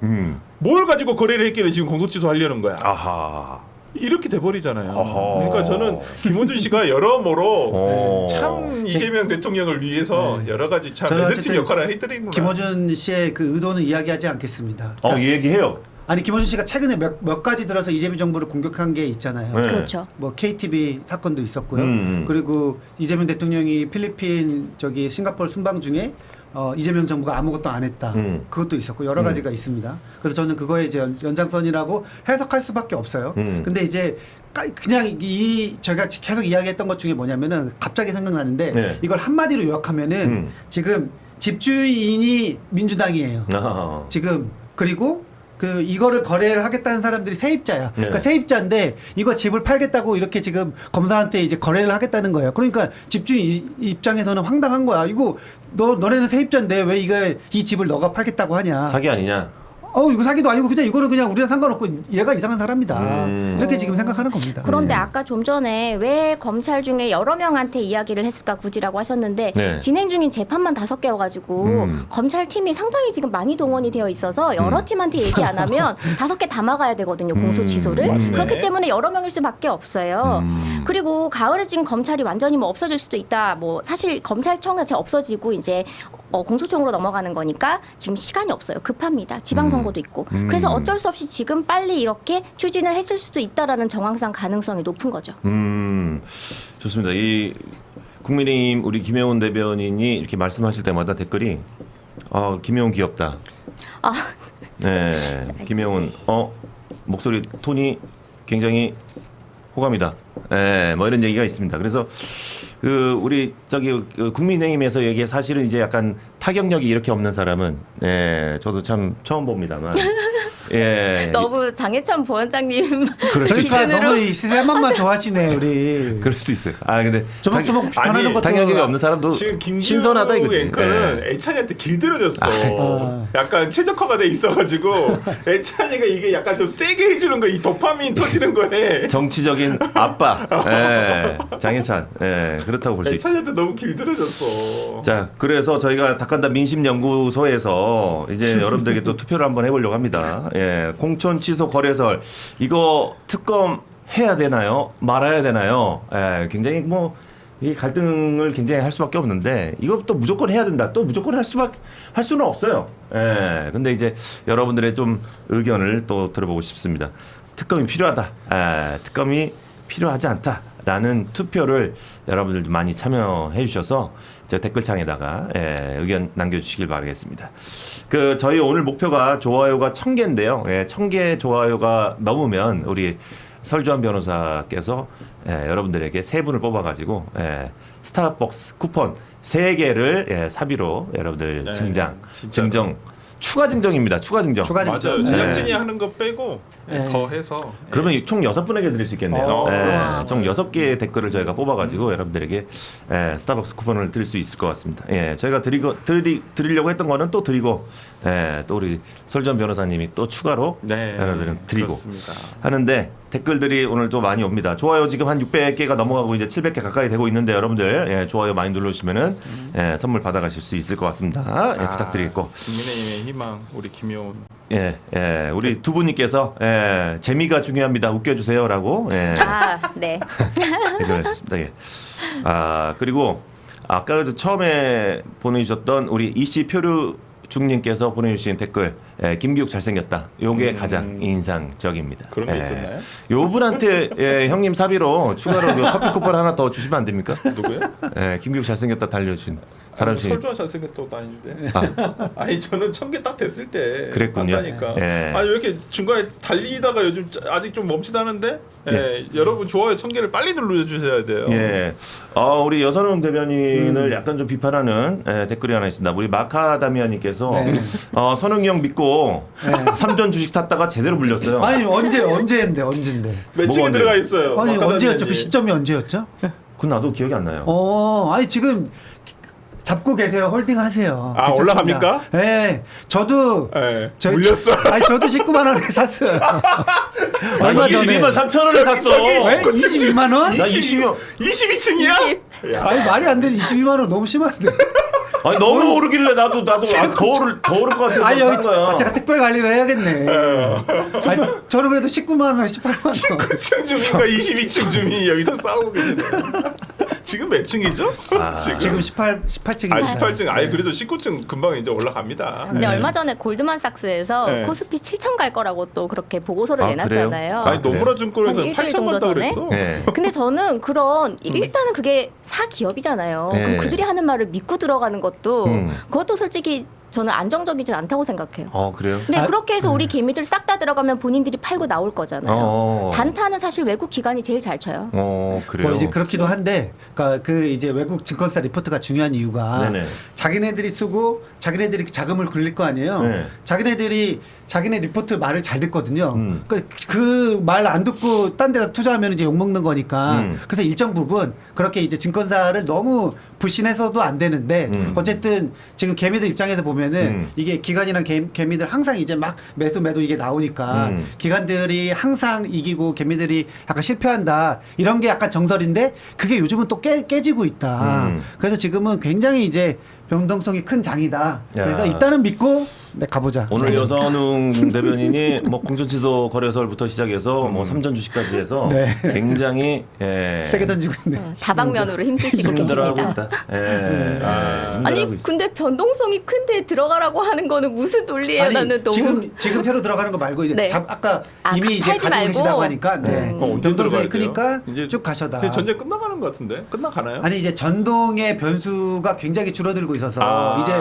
뭘 가지고 거래를 했길래 지금 공소 취소하려는 거야? 아하. 이렇게 돼버리잖아요. 어허. 그러니까 저는 김원준 씨가 여러모로 참 이재명 대통령을 위해서 여러 가지 참 저는 레드팀 어쨌든 역할을 해드리는 김어준 씨의 그 의도는 이야기하지 않겠습니다. 얘기해요. 아니 김원준 씨가 최근에 몇 가지 들어서 이재명 정부를 공격한 게 있잖아요. 네. 그렇죠. 뭐 KTV 사건도 있었고요. 그리고 이재명 대통령이 필리핀 저기 싱가포르 순방 중에 이재명 정부가 아무것도 안 했다. 그것도 있었고 여러 가지가 있습니다. 그래서 저는 그거에 이제 연장선이라고 해석할 수밖에 없어요. 근데 이제 그냥 저희가 계속 이야기했던 것 중에 뭐냐면은 갑자기 생각나는데 네. 이걸 한마디로 요약하면은 지금 집주인이 민주당이에요. 지금 그리고 이거를 거래를 하겠다는 사람들이 세입자야. 그러니까 세입자인데 이거 집을 팔겠다고 이렇게 지금 검사한테 이제 거래를 하겠다는 거예요. 그러니까 집주인 입장에서는 황당한 거야. 이거 너네는 세입자인데 왜 이 집을 너가 팔겠다고 하냐. 사기 아니냐? 이거 사기도 아니고 그냥 이거는 그냥 우리랑 상관없고 얘가 이상한 사람이다. 이렇게 지금 생각하는 겁니다. 그런데 아까 좀 전에 왜 검찰 중에 여러 명한테 이야기를 했을까 굳이라고 하셨는데 네. 진행 중인 재판만 5개여가지고 검찰팀이 상당히 지금 많이 동원이 되어 있어서 여러 팀한테 얘기 안 하면 5개 다 막아야 되거든요. 공소 취소를. 그렇기 때문에 여러 명일 수밖에 없어요. 그리고 가을에 지금 검찰이 완전히 뭐 없어질 수도 있다. 뭐 사실 검찰청 자체 없어지고 이제 공소청으로 넘어가는 거니까 지금 시간이 없어요. 급합니다. 지방선거도 있고. 그래서 어쩔 수 없이 지금 빨리 이렇게 추진을 했을 수도 있다라는 정황상 가능성이 높은 거죠. 좋습니다. 이 국민의힘 우리 김혜원 대변인이 이렇게 말씀하실 때마다 댓글이 김혜원 귀엽다. 네, 김혜원 목소리 톤이 굉장히 호감이다. 네, 뭐 이런 얘기가 있습니다. 그래서 우리 국민의힘에서 얘기 사실은 이제 약간 타격력이 이렇게 없는 사람은 저도 참 처음 봅니다만 너무 장해찬 부원장님 그럴 수 그러니까 있어요. 너무 이 세만만 좋아하시네 우리. 그럴 수 있어요. 근데 조목조목 비판하는 아니, 것도 타격력이 없는 사람도 지금 김기우 신선하다 이거지. 앵커는 애찬이한테 길들여졌어. 약간 최적화가 돼 있어가지고 애찬이가 이게 약간 좀 세게 해주는 거, 이 도파민 터지는 거에 정치적인 압박. 장혜찬. 그렇다고 볼 수 있죠. 애찬이한테 너무 길들여졌어. 자, 그래서 저희가 닭간다 민심연구소에서 이제 여러분들에게 또 투표를 한번 해보려고 합니다. 공천 취소 거래설 이거 특검 해야 되나요? 말아야 되나요? 굉장히 이 갈등을 굉장히 할 수밖에 없는데 이거 또 무조건 해야 된다. 또 무조건 할 수는 없어요. 근데 이제 여러분들의 좀 의견을 또 들어보고 싶습니다. 특검이 필요하다. 특검이 필요하지 않다. 라는 투표를 여러분들 많이 참여해 주셔서 저 댓글창에다가 의견 남겨주시길 바라겠습니다. 저희 오늘 목표가 좋아요가 1000개인데요. 1000개 좋아요가 넘으면 우리 설주환 변호사께서 여러분들에게 3분을 뽑아가지고 스타벅스 쿠폰 3개를 사비로 여러분들 증정 추가 증정입니다. 추가 증정. 맞아요. 제작진이 하는 거 빼고 더 해서. 그러면 총 6분에게 드릴 수 있겠네요. 총 6개의 댓글을 저희가 뽑아가지고 여러분들에게 스타벅스 쿠폰을 드릴 수 있을 것 같습니다. 저희가 드리려고 했던 거는 또 드리고 또 우리 설전 변호사님이 또 추가로 여러분들은 드리고 그렇습니다. 하는데 댓글들이 오늘 또 많이 옵니다. 좋아요 지금 한 600개가 넘어가고 이제 700개 가까이 되고 있는데 여러분들 좋아요 많이 눌러주시면은 선물 받아가실 수 있을 것 같습니다. 부탁드리겠고. 국민의힘의 희망 우리 김효은. 우리 두 분님께서 재미가 중요합니다. 웃겨주세요라고. 네. 해주셨습니다. 그리고 아까도 처음에 보내주셨던 우리 이씨 표류 중님께서 보내주신 댓글 김기욱 잘생겼다. 요게 가장 인상적입니다. 그런 게 있었나요? 요 분한테 형님 사비로 추가로 커피 쿠폰 하나 더 주시면 안 됩니까? 누구요? 김기욱 잘생겼다 달아주신 설주환 잘생겼다고 다니는데. 아니 저는 1000개 딱 됐을 때 그랬군요. 한다니까. 왜 이렇게 중간에 달리다가 요즘 아직 좀 멈칫하는데 여러분 좋아요 1000개를 빨리 눌러주셔야 돼요. 우리 여선웅 대변인을 약간 좀 비판하는 댓글이 하나 있습니다. 우리 마카다미아님께서 선웅이 형 믿고 삼전 주식 샀다가 제대로 물렸어요. 아니 언제인데? 매칭에 들어가 있어요. 아니 마카다미아님. 언제였죠? 그 시점이 언제였죠? 그건 나도 기억이 안 나요. 아니 지금 잡고 계세요. 홀딩하세요. 올라갑니까? 네, 저도 물렸어. 아니 저도 19만 원에 샀어요. 얼마 전에 22만 3천 원에 샀어. 왜? 22만 원? 나 22층이야? 아니 말이 안 되는 22만 원 너무 심한데. 아니 너무 오르길래 나도 더 오를 것 같아서 아니 산 여기 거야. 제가 특별 관리를 해야겠네. 아니, 저는 그래도 19만 원, 18만 원. 19층 주민과 22층 주민이 여기서 싸우고 계시네. 지금 몇 층이죠? 지금 18층입니다. 아 18층. 아예 그래도 19층 금방 이제 올라갑니다. 근데 얼마 전에 골드만삭스에서 네. 코스피 7천 갈 거라고 또 그렇게 보고서를 아, 내놨잖아요. 아니 노무라 증권에서 한 일주일 8천 정도 간다 전에? 그랬어. 네. 근데 저는 그런 일단은 그게 사기업이잖아요. 네. 그럼 그들이 하는 말을 믿고 들어가는 것도 음. 그것도 솔직히 저는 안정적이진 않다고 생각해요. 그래요? 근데 그렇게 해서 우리 개미들 싹 다 들어가면 본인들이 팔고 나올 거잖아요. 단타는 사실 외국 기관이 제일 잘 쳐요. 그래요. 뭐 이제 그렇기도 한데, 그러니까 그 이제 외국 증권사 리포트가 중요한 이유가 네네. 자기네들이 쓰고 자기네들이 자금을 굴릴 거 아니에요. 네. 자기네 리포트 말을 잘 듣거든요. 그 말 안 듣고 딴 데다 투자하면 이제 욕 먹는 거니까. 그래서 일정 부분 그렇게 이제 증권사를 너무 불신해서도 안 되는데 어쨌든 지금 개미들 입장에서 보면은 이게 기관이랑 개미들 항상 이제 막 매수 매도 이게 나오니까 기관들이 항상 이기고 개미들이 약간 실패한다 이런 게 약간 정설인데 그게 요즘은 또 깨지고 있다. 그래서 지금은 굉장히 이제 변동성이 큰 장이다. 그래서 일단은 믿고 가보자. 오늘 여선웅 대변인이 뭐 공천취소 거래설부터 시작해서 뭐 삼전 주식까지 해서 네. 굉장히 세게 던지고 있네. 다방면으로 힘쓰시고 힘들어하고 계십니다. 있다. 힘들어하고 아니 있어. 근데 변동성이 큰데 들어가라고 하는 거는 무슨 논리예요? 아니, 나는 너무 지금 새로 들어가는 거 말고 이제 네. 아까 아, 이미 이제 팔지 가지고 계시다고 말고? 하니까 네. 언제 변동성이 들어가야 돼요? 크니까 이제 쭉 가셔다. 이제 전쟁 끝나가는 것 같은데 끝나가나요? 아니 이제 전동의 변수가 굉장히 줄어들고 있어서 이제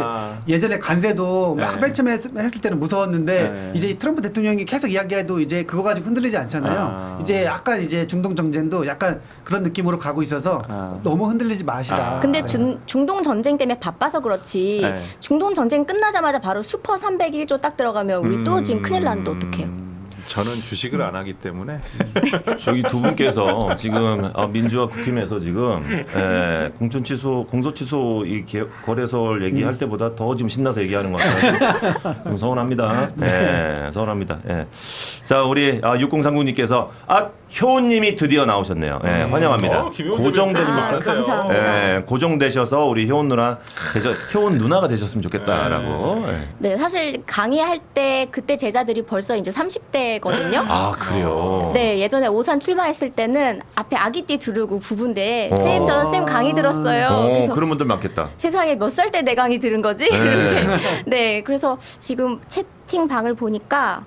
예전에 관세도 막 네. 맨 처음에 했을 때는 무서웠는데 네. 이제 트럼프 대통령이 계속 이야기해도 이제 그거 가지고 흔들리지 않잖아요. 이제 약간 이제 중동 정쟁도 약간 그런 느낌으로 가고 있어서 너무 흔들리지 마시라. 근데 네. 중동 전쟁 때문에 바빠서 그렇지 네. 중동 전쟁 끝나자마자 바로 슈퍼 301조 딱 들어가면 우리 또 지금 큰일 나는데 어떡해요? 저는 주식을 안 하기 때문에 저기 두 분께서 지금 민주화 국힘에서 지금 공천 취소, 공소 취소 이 거래설 얘기할 때보다 더 지금 신나서 얘기하는 것 같아요. 좀 서운합니다. 네, 서운합니다. 예. 자, 우리 6039님께서 효우님이 드디어 나오셨네요. 환영합니다. 김효은 고정되는 대표님 아, 많으세요. 감사합니다. 고정되셔서 우리 효은 누나, 효은 누나가 되셨으면 좋겠다라고. 네, 사실 강의할 때 그때 제자들이 벌써 이제 30대거든요. 아, 그래요. 네, 예전에 오산 출마했을 때는 앞에 아기띠 두르고 부부인데 쌤, 저는 쌤 강의 들었어요. 그래서 그런 분들 많겠다. 세상에 몇 살 때 내 강의 들은 거지? 네. 이렇게. 네, 그래서 지금 채팅방을 보니까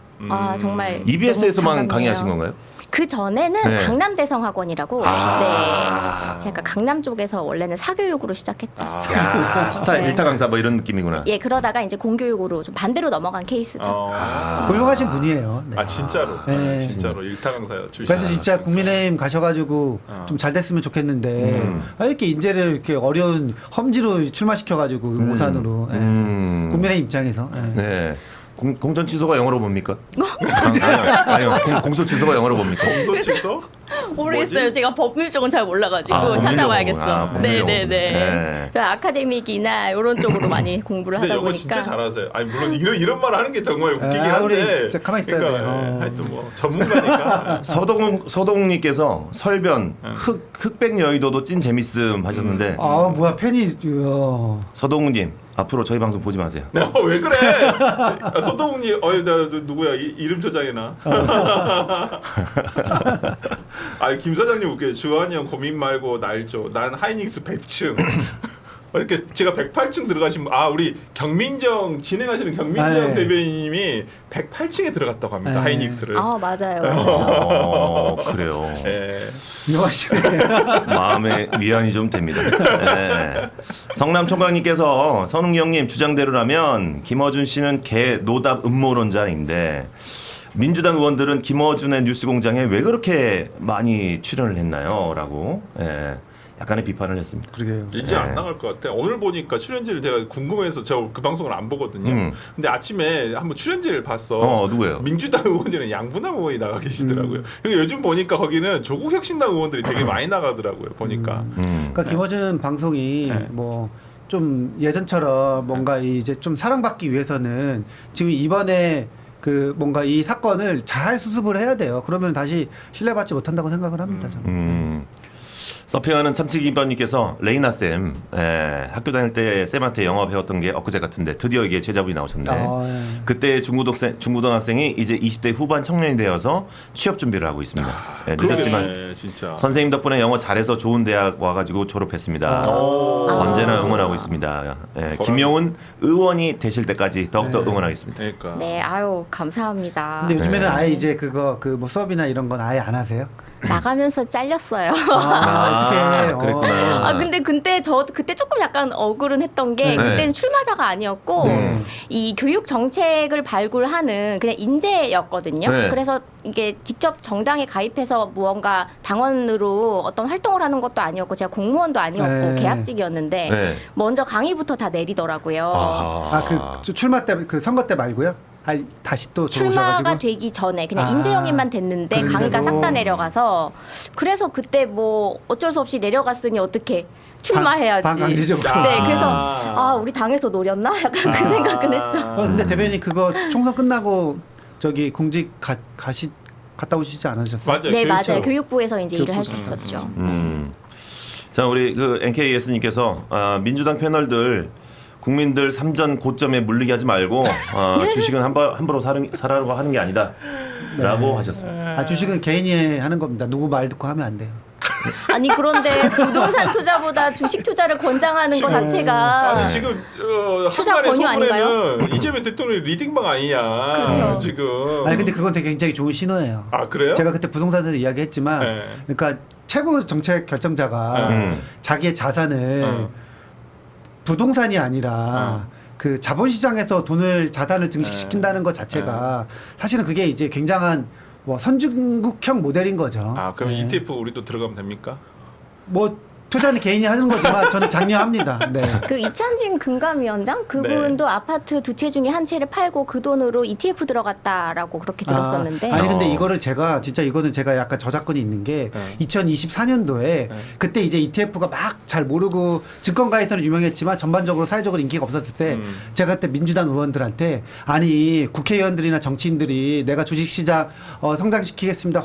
정말 EBS에서만 너무 반갑네요. 강의하신 건가요? 그 전에는 네. 강남대성학원이라고 네, 제가 강남 쪽에서 원래는 사교육으로 시작했죠. 야, 스타 네. 일타 강사 뭐 이런 느낌이구나. 예, 그러다가 이제 공교육으로 좀 반대로 넘어간 케이스죠. 훌륭하신 분이에요. 네. 진짜로 네. 진짜로 일타 강사 출신. 그래서 진짜 국민의힘 가셔가지고 좀 잘 됐으면 좋겠는데 이렇게 인재를 이렇게 어려운 험지로 출마시켜가지고 오산으로 국민의힘 입장에서 네. 공천 취소가 영어로 뭡니까? 아니요. 공소 취소가 영어로 뭡니까? 공소 취소? 모르겠어요. 뭐지? 제가 법률 쪽은 잘 몰라가지고 법률 찾아봐야겠어. 용어. 법률 네네네. 용어. 네. 저 아카데믹이나 이런 쪽으로 많이 공부를 근데 하다 영어 보니까. 진짜 잘하세요. 아니 물론 이런 말 하는 게 정말 웃기긴 우리 한데. 진짜 가만히 있어야 돼요. 하여튼 뭐 전문가니까. 서동님께서 설변 흑백 여의도도 찐 재밌음 하셨는데 아 뭐야 팬이 서동님 앞으로 저희 방송 보지 마세요. 왜 그래? 서동훈이 나 누구야? 이름 저장해놔. 김 사장님 웃겨요. 주한이 형 고민 말고 날 줘. 난 하이닉스 100층. 이렇게 제가 108층 들어가신 분, 우리 경민정 진행하시는 경민정 대변인님이 108층에 들어갔다고 합니다. 하이닉스를. 맞아요. 그래요. 마음의 위안이 좀 됩니다. 네. 성남 총각님께서 선웅기 형님 주장대로라면 김어준 씨는 개 노답 음모론자인데 민주당 의원들은 김어준의 뉴스공장에 왜 그렇게 많이 출연을 했나요? 라고 약간의 비판을 했습니다. 그러게요. 이제 안 나갈 것 같아. 오늘 보니까 출연진을 제가 궁금해서 제가 그 방송을 안 보거든요. 근데 아침에 한번 출연진을 봤어. 누구예요? 민주당 의원들은 양분당 의원이 나가 계시더라고요. 그리고 요즘 보니까 거기는 조국혁신당 의원들이 되게 많이 나가더라고요. 보니까. 그러니까 김어준 방송이 뭐 좀 예전처럼 뭔가 이제 좀 사랑받기 위해서는 지금 이번에 그 뭔가 이 사건을 잘 수습을 해야 돼요. 그러면 다시 신뢰받지 못한다고 생각을 합니다. 저는. 서핑하는 참치김밥님께서 레이나 쌤, 학교 다닐 때 쌤한테 영어 배웠던 게 엊그제 같은데 드디어 이게 제자분이 나오셨네. 그때 중고등학생이 이제 20대 후반 청년이 되어서 취업 준비를 하고 있습니다. 늦었지만 네, 진짜. 선생님 덕분에 영어 잘해서 좋은 대학 와가지고 졸업했습니다. 언제나 응원하고 있습니다. 김용훈 의원이 되실 때까지 더욱더 응원하겠습니다. 그러니까. 네, 아유 감사합니다. 근데 요즘에는 네. 아예 이제 그거 그 뭐 수업이나 이런 건 아예 안 하세요? 나가면서 잘렸어요. 어떻게? 그랬구나. 아 근데 저도 그때 조금 약간 억울은 했던 게 네. 그때는 출마자가 아니었고 네. 이 교육 정책을 발굴하는 그냥 인재였거든요. 네. 그래서 이게 직접 정당에 가입해서 무언가 당원으로 어떤 활동을 하는 것도 아니었고 제가 공무원도 아니었고 네. 계약직이었는데 네. 먼저 강의부터 다 내리더라고요. 그 출마 때 그 선거 때 말고요? 다시 또 출마가 들어오셔가지고? 되기 전에 그냥 인재영입만 됐는데 그런데도. 강의가 싹 다 내려가서 그래서 그때 뭐 어쩔 수 없이 내려갔으니 어떻게 출마해야지. 반강제적으로. 네, 그래서 우리 당에서 노렸나? 약간 그 생각은 했죠. 근데 대변인 그거 총선 끝나고 저기 공직 갔다 오시지 않으셨어요? 맞아요. 네, 교육처럼. 맞아요. 교육부에서 이제 일을 할 수 있었죠. 자, 우리 그 NKS님께서 민주당 패널들 국민들 삼전 고점에 물리게 하지 말고 주식은 함부로 사라고 하는 게 아니다라고 하셨습니다. 주식은 개인이 하는 겁니다. 누구 말 듣고 하면 안 돼요. 아니 그런데 부동산 투자보다 주식 투자를 권장하는 것 자체가 아니 지금 투자 한간의 권유 아닌가요? 소문에는 이재명 대통령이 리딩방 아니냐. 그렇죠. 지금. 아니 근데 그건 되게 굉장히 좋은 신호예요. 아 그래요? 제가 그때 부동산에서 이야기했지만, 네. 그러니까 최고 정책 결정자가 자기의 자산을 부동산이 아니라 그 자본시장에서 자산을 증식시킨다는 것 자체가 사실은 그게 이제 굉장한 뭐 선진국형 모델인 거죠. 아 그럼 네. ETF 우리도 들어가면 됩니까? 뭐 투자는 개인이 하는 거지만 저는 장려합니다. 네. 그 이찬진 금감위원장 그분도 아파트 두 채 중에 한 채를 팔고 그 돈으로 ETF 들어갔다라고 그렇게 들었었는데 아니 근데 이거를 제가 진짜 이거는 제가 약간 저작권이 있는 게 2024년도에 그때 이제 ETF가 막 잘 모르고 증권가에서는 유명했지만 전반적으로 사회적으로 인기가 없었을 때 제가 그때 민주당 의원들한테 아니 국회의원들이나 정치인들이 내가 주식시장 성장시키겠습니다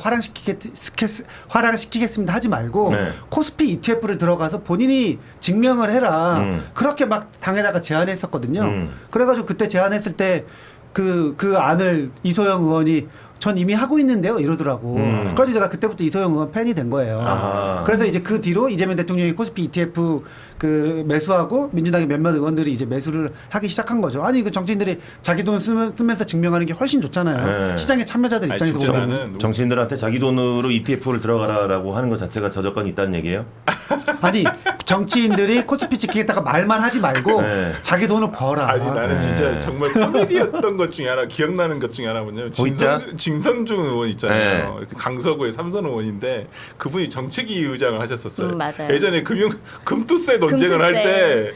활황시키겠습니다 하지 말고 코스피 ETF를 들어가서 본인이 증명을 해라. 그렇게 막 당에다가 제안했었거든요. 그래가지고 그때 제안했을 때 그 안을 이소영 의원이 전 이미 하고 있는데요 이러더라고. 그래서 내가 그때부터 이소영 의원 팬이 된 거예요. 그래서 이제 그 뒤로 이재명 대통령이 코스피 ETF 그 매수하고 민주당의 몇몇 의원들이 이제 매수를 하기 시작한 거죠. 아니 그 정치인들이 자기 돈 쓰면서 증명하는 게 훨씬 좋잖아요. 시장의 참여자들 입장에서 진짜 보면. 나는 정치인들한테 자기 돈으로 ETF를 들어가라라고 하는 것 자체가 저작권이 있다는 얘기예요? 아니 정치인들이 코스피 지키겠다가 말만 하지 말고 자기 돈을 벌어. 아니 나는 진짜 정말 코미디였던 것 중에 하나 기억나는 것 중에 하나 뭐냐면 진성준 의원 있잖아요. 강서구의 삼선 의원인데 그분이 정책위 의장을 하셨었어요. 맞아요. 예전에 금투세 논쟁을 할 때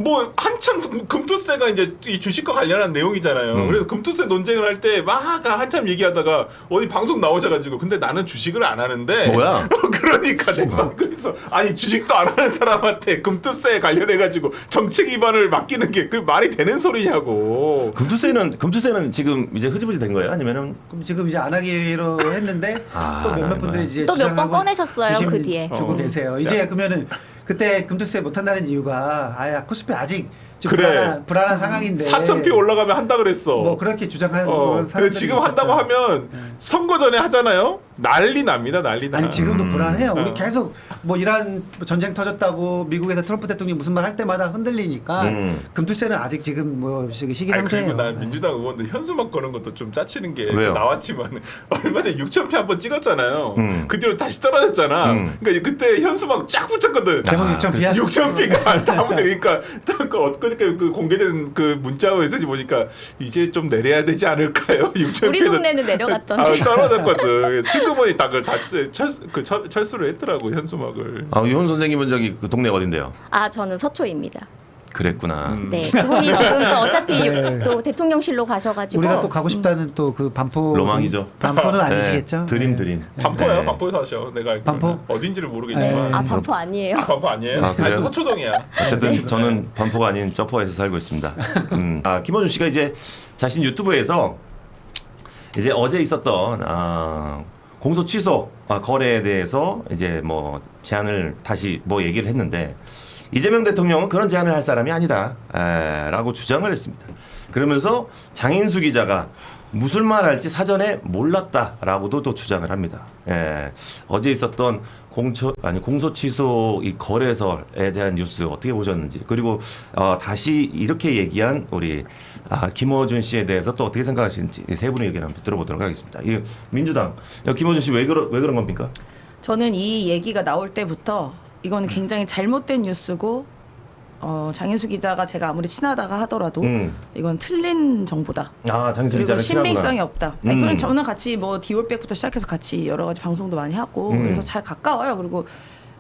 뭐 한참 금투세가 이제 이 주식과 관련한 내용이잖아요. 그래서 금투세 논쟁을 할 때 막 한참 얘기하다가 어디 방송 나오셔가지고 근데 나는 주식을 안 하는데 뭐야? 그러니까 내가 그래서 아니 주식도 안 하는 사람한테 금투세에 관련해가지고 정책 위반을 맡기는 게 그 말이 되는 소리냐고. 금투세는 지금 이제 흐지부지 된 거예요? 아니면은 그럼 지금 이제 안 하기로 했는데 또 몇몇 분들이 이제 또 몇 번 주장하고 꺼내셨어요, 주심 그 뒤에. 주고 계세요. 이제 그러면은 그때 금투세 못 한다는 이유가 코스피 아직 지금 그래. 불안한 상황인데 4,000표 올라가면 한다 그랬어. 뭐 그렇게 주장하는 근데 사람들이 지금 있었죠. 한다고 하면 선거 전에 하잖아요. 난리 납니다. 난리 나. 아니 지금도 불안해요. 우리 계속 뭐 이란 전쟁 터졌다고 미국에서 트럼프 대통령이 무슨 말 할 때마다 흔들리니까 금투세는 아직 지금 뭐 시기상조예요. 그리고 난 민주당 의원들 현수막 거는 것도 좀 짜치는 게 왜요? 나왔지만 얼마 전에 6,000표 한번 찍었잖아요. 그 뒤로 다시 떨어졌잖아. 그러니까 그때 현수막 쫙 붙였거든. 제목 6,000피야? 6,000피가 아무튼 그러니까 엊그저께 그 공개된 그 문자 메시지 보니까 이제 좀 내려야 되지 않을까요? 6,000피도 우리 동네는 내려갔던데. 떨어졌거든. 슬그머니 다 철수를 했더라고 현수막을. 유혼 선생님은 저기 그 동네가 어딘데요? 아 저는 서초입니다. 그랬구나. 네, 그분이 지금 또 어차피 또 대통령실로 가셔가지고 우리가 또 가고 싶다는 또 그 반포 로망이죠. 반포는 아니시겠죠? 드림. 반포예요. 네. 반포에서 하셔. 내가 알기로는. 반포? 어딘지를 모르겠지만. 아 반포 아니에요. 반포 아니에요? 아, 그래요? 아니, 서초동이야. 어쨌든 저는 반포가 아닌 점포에서 살고 있습니다. 김원준 씨가 이제 자신 유튜브에서 이제 어제 있었던 공소 취소 거래에 대해서 이제 뭐 제안을 다시 뭐 얘기를 했는데 이재명 대통령은 그런 제안을 할 사람이 아니다라고 주장을 했습니다. 그러면서 장인수 기자가 무슨 말 할지 사전에 몰랐다라고도 또 주장을 합니다. 어제 있었던 공소 취소 이 거래설에 대한 뉴스 어떻게 보셨는지, 그리고 다시 이렇게 얘기한 우리 김어준 씨에 대해서 또 어떻게 생각하시는지 세 분의 의견 한번 들어보도록 하겠습니다. 이 민주당 김어준 씨 왜 그런 겁니까? 저는 이 얘기가 나올 때부터 이거는 굉장히 잘못된 뉴스고 장인수 기자가 제가 아무리 친하다가 하더라도 이건 틀린 정보다. 장인수 그리고 기자는 신빙성이 없다. 아니, 그럼 저는 같이 뭐 디올백부터 시작해서 같이 여러 가지 방송도 많이 하고 그래서 잘 가까워요. 그리고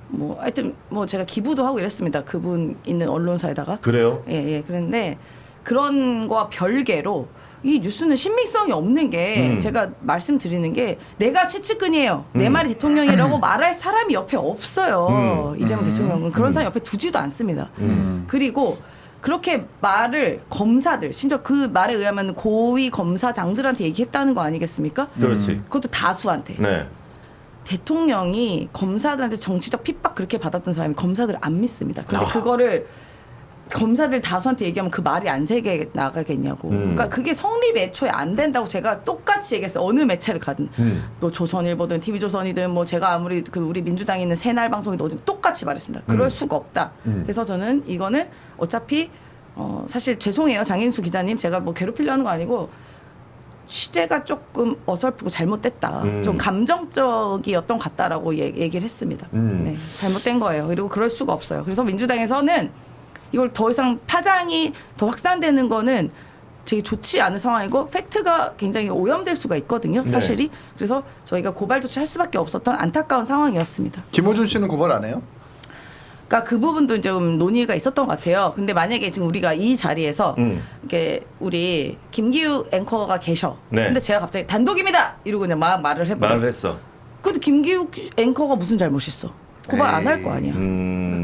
뭐 하여튼 뭐 제가 기부도 하고 이랬습니다. 그분 있는 언론사에다가. 그래요? 예. 그런데 그런 거와 별개로 이 뉴스는 신빙성이 없는 게 제가 말씀드리는 게 내가 최측근이에요. 내 말이 대통령이라고 말할 사람이 옆에 없어요. 이재명 대통령은 그런 사람 옆에 두지도 않습니다. 그리고 그렇게 말을 검사들 심지어 그 말에 의하면 고위 검사장들한테 얘기했다는 거 아니겠습니까? 그렇지. 그것도 다수한테. 네. 대통령이 검사들한테 정치적 핍박 그렇게 받았던 사람이 검사들을 안 믿습니다. 근데 아. 그거를 검사들 다수한테 얘기하면 그 말이 안 새게 나가겠냐고. 그러니까 그게 성립이 애초에 안 된다고 제가 똑같이 얘기했어요. 어느 매체를 가든. 뭐 조선일보든 TV조선이든 뭐 제가 아무리 그 우리 민주당에 있는 새날 방송이든 어디 똑같이 말했습니다. 그럴 수가 없다. 그래서 저는 이거는 어차피 사실 죄송해요. 장인수 기자님. 제가 뭐 괴롭히려 하는 거 아니고 취재가 조금 어설프고 잘못됐다. 좀 감정적이었던 것 같다라고 얘기를 했습니다. 네, 잘못된 거예요. 그리고 그럴 수가 없어요. 그래서 민주당에서는 이걸 더 이상 파장이 더 확산되는 거는 되게 좋지 않은 상황이고 팩트가 굉장히 오염될 수가 있거든요. 사실이. 네. 그래서 저희가 고발 조치할 수밖에 없었던 안타까운 상황이었습니다. 김어준 씨는 고발 안 해요? 그러니까 그 부분도 좀 논의가 있었던 것 같아요. 근데 만약에 지금 우리가 이 자리에서 이렇게 우리 김기욱 앵커가 계셔. 네. 근데 제가 갑자기 단독입니다 이러고 그냥 막 말을 해버려. 말을 했어. 근데 김기욱 앵커가 무슨 잘못이 있어? 고발 안 할 거 아니야.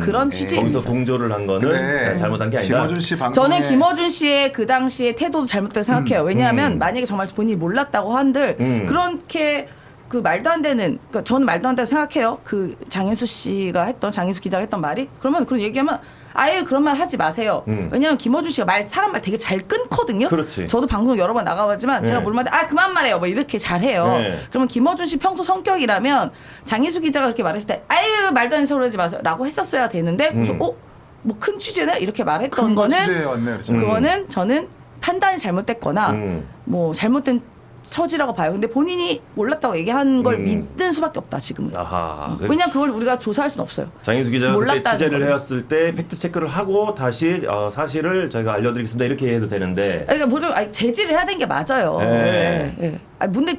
그런 취지입니다. 거기서 동조를 한 거는 잘못한 게 아니다. 김어준 씨 방송에 저는 김어준 씨의 그 당시의 태도도 잘못됐다고 생각해요. 왜냐하면 만약에 정말 본인이 몰랐다고 한들 그렇게 그 말도 안 되는, 그러니까 저는 말도 안 된다고 생각해요. 그 장인수 기자가 했던 말이 그러면 그런 얘기하면 아예 그런 말 하지 마세요. 왜냐하면 김어준 씨가 사람 말 되게 잘 끊거든요. 그렇지. 저도 방송 여러 번 나가봤지만 제가 뭘 말해 그만 말해요. 뭐 이렇게 잘해요. 네. 그러면 김어준 씨 평소 성격이라면 장인수 기자가 그렇게 말했을 때 아유 말도 안 되는 소리 하지 마세요라고 했었어야 되는데 그래서 뭐 큰 취재네 이렇게 말했던 거는 취재에 왔네, 그래서. 그거는 저는 판단이 잘못됐거나 뭐 잘못된 처지라고 봐요. 근데 본인이 몰랐다고 얘기한 걸 믿는 수밖에 없다 지금은. 아하. 왜냐면 그걸 우리가 조사할 수는 없어요. 장인수 기자가 그때 몰랐다는 취재를 거는. 해왔을 때 팩트 체크를 하고 다시 사실을 저희가 알려드리겠습니다 이렇게 해도 되는데. 그러니까 뭐 좀 제지를 해야 되는 게 맞아요. 네. 네.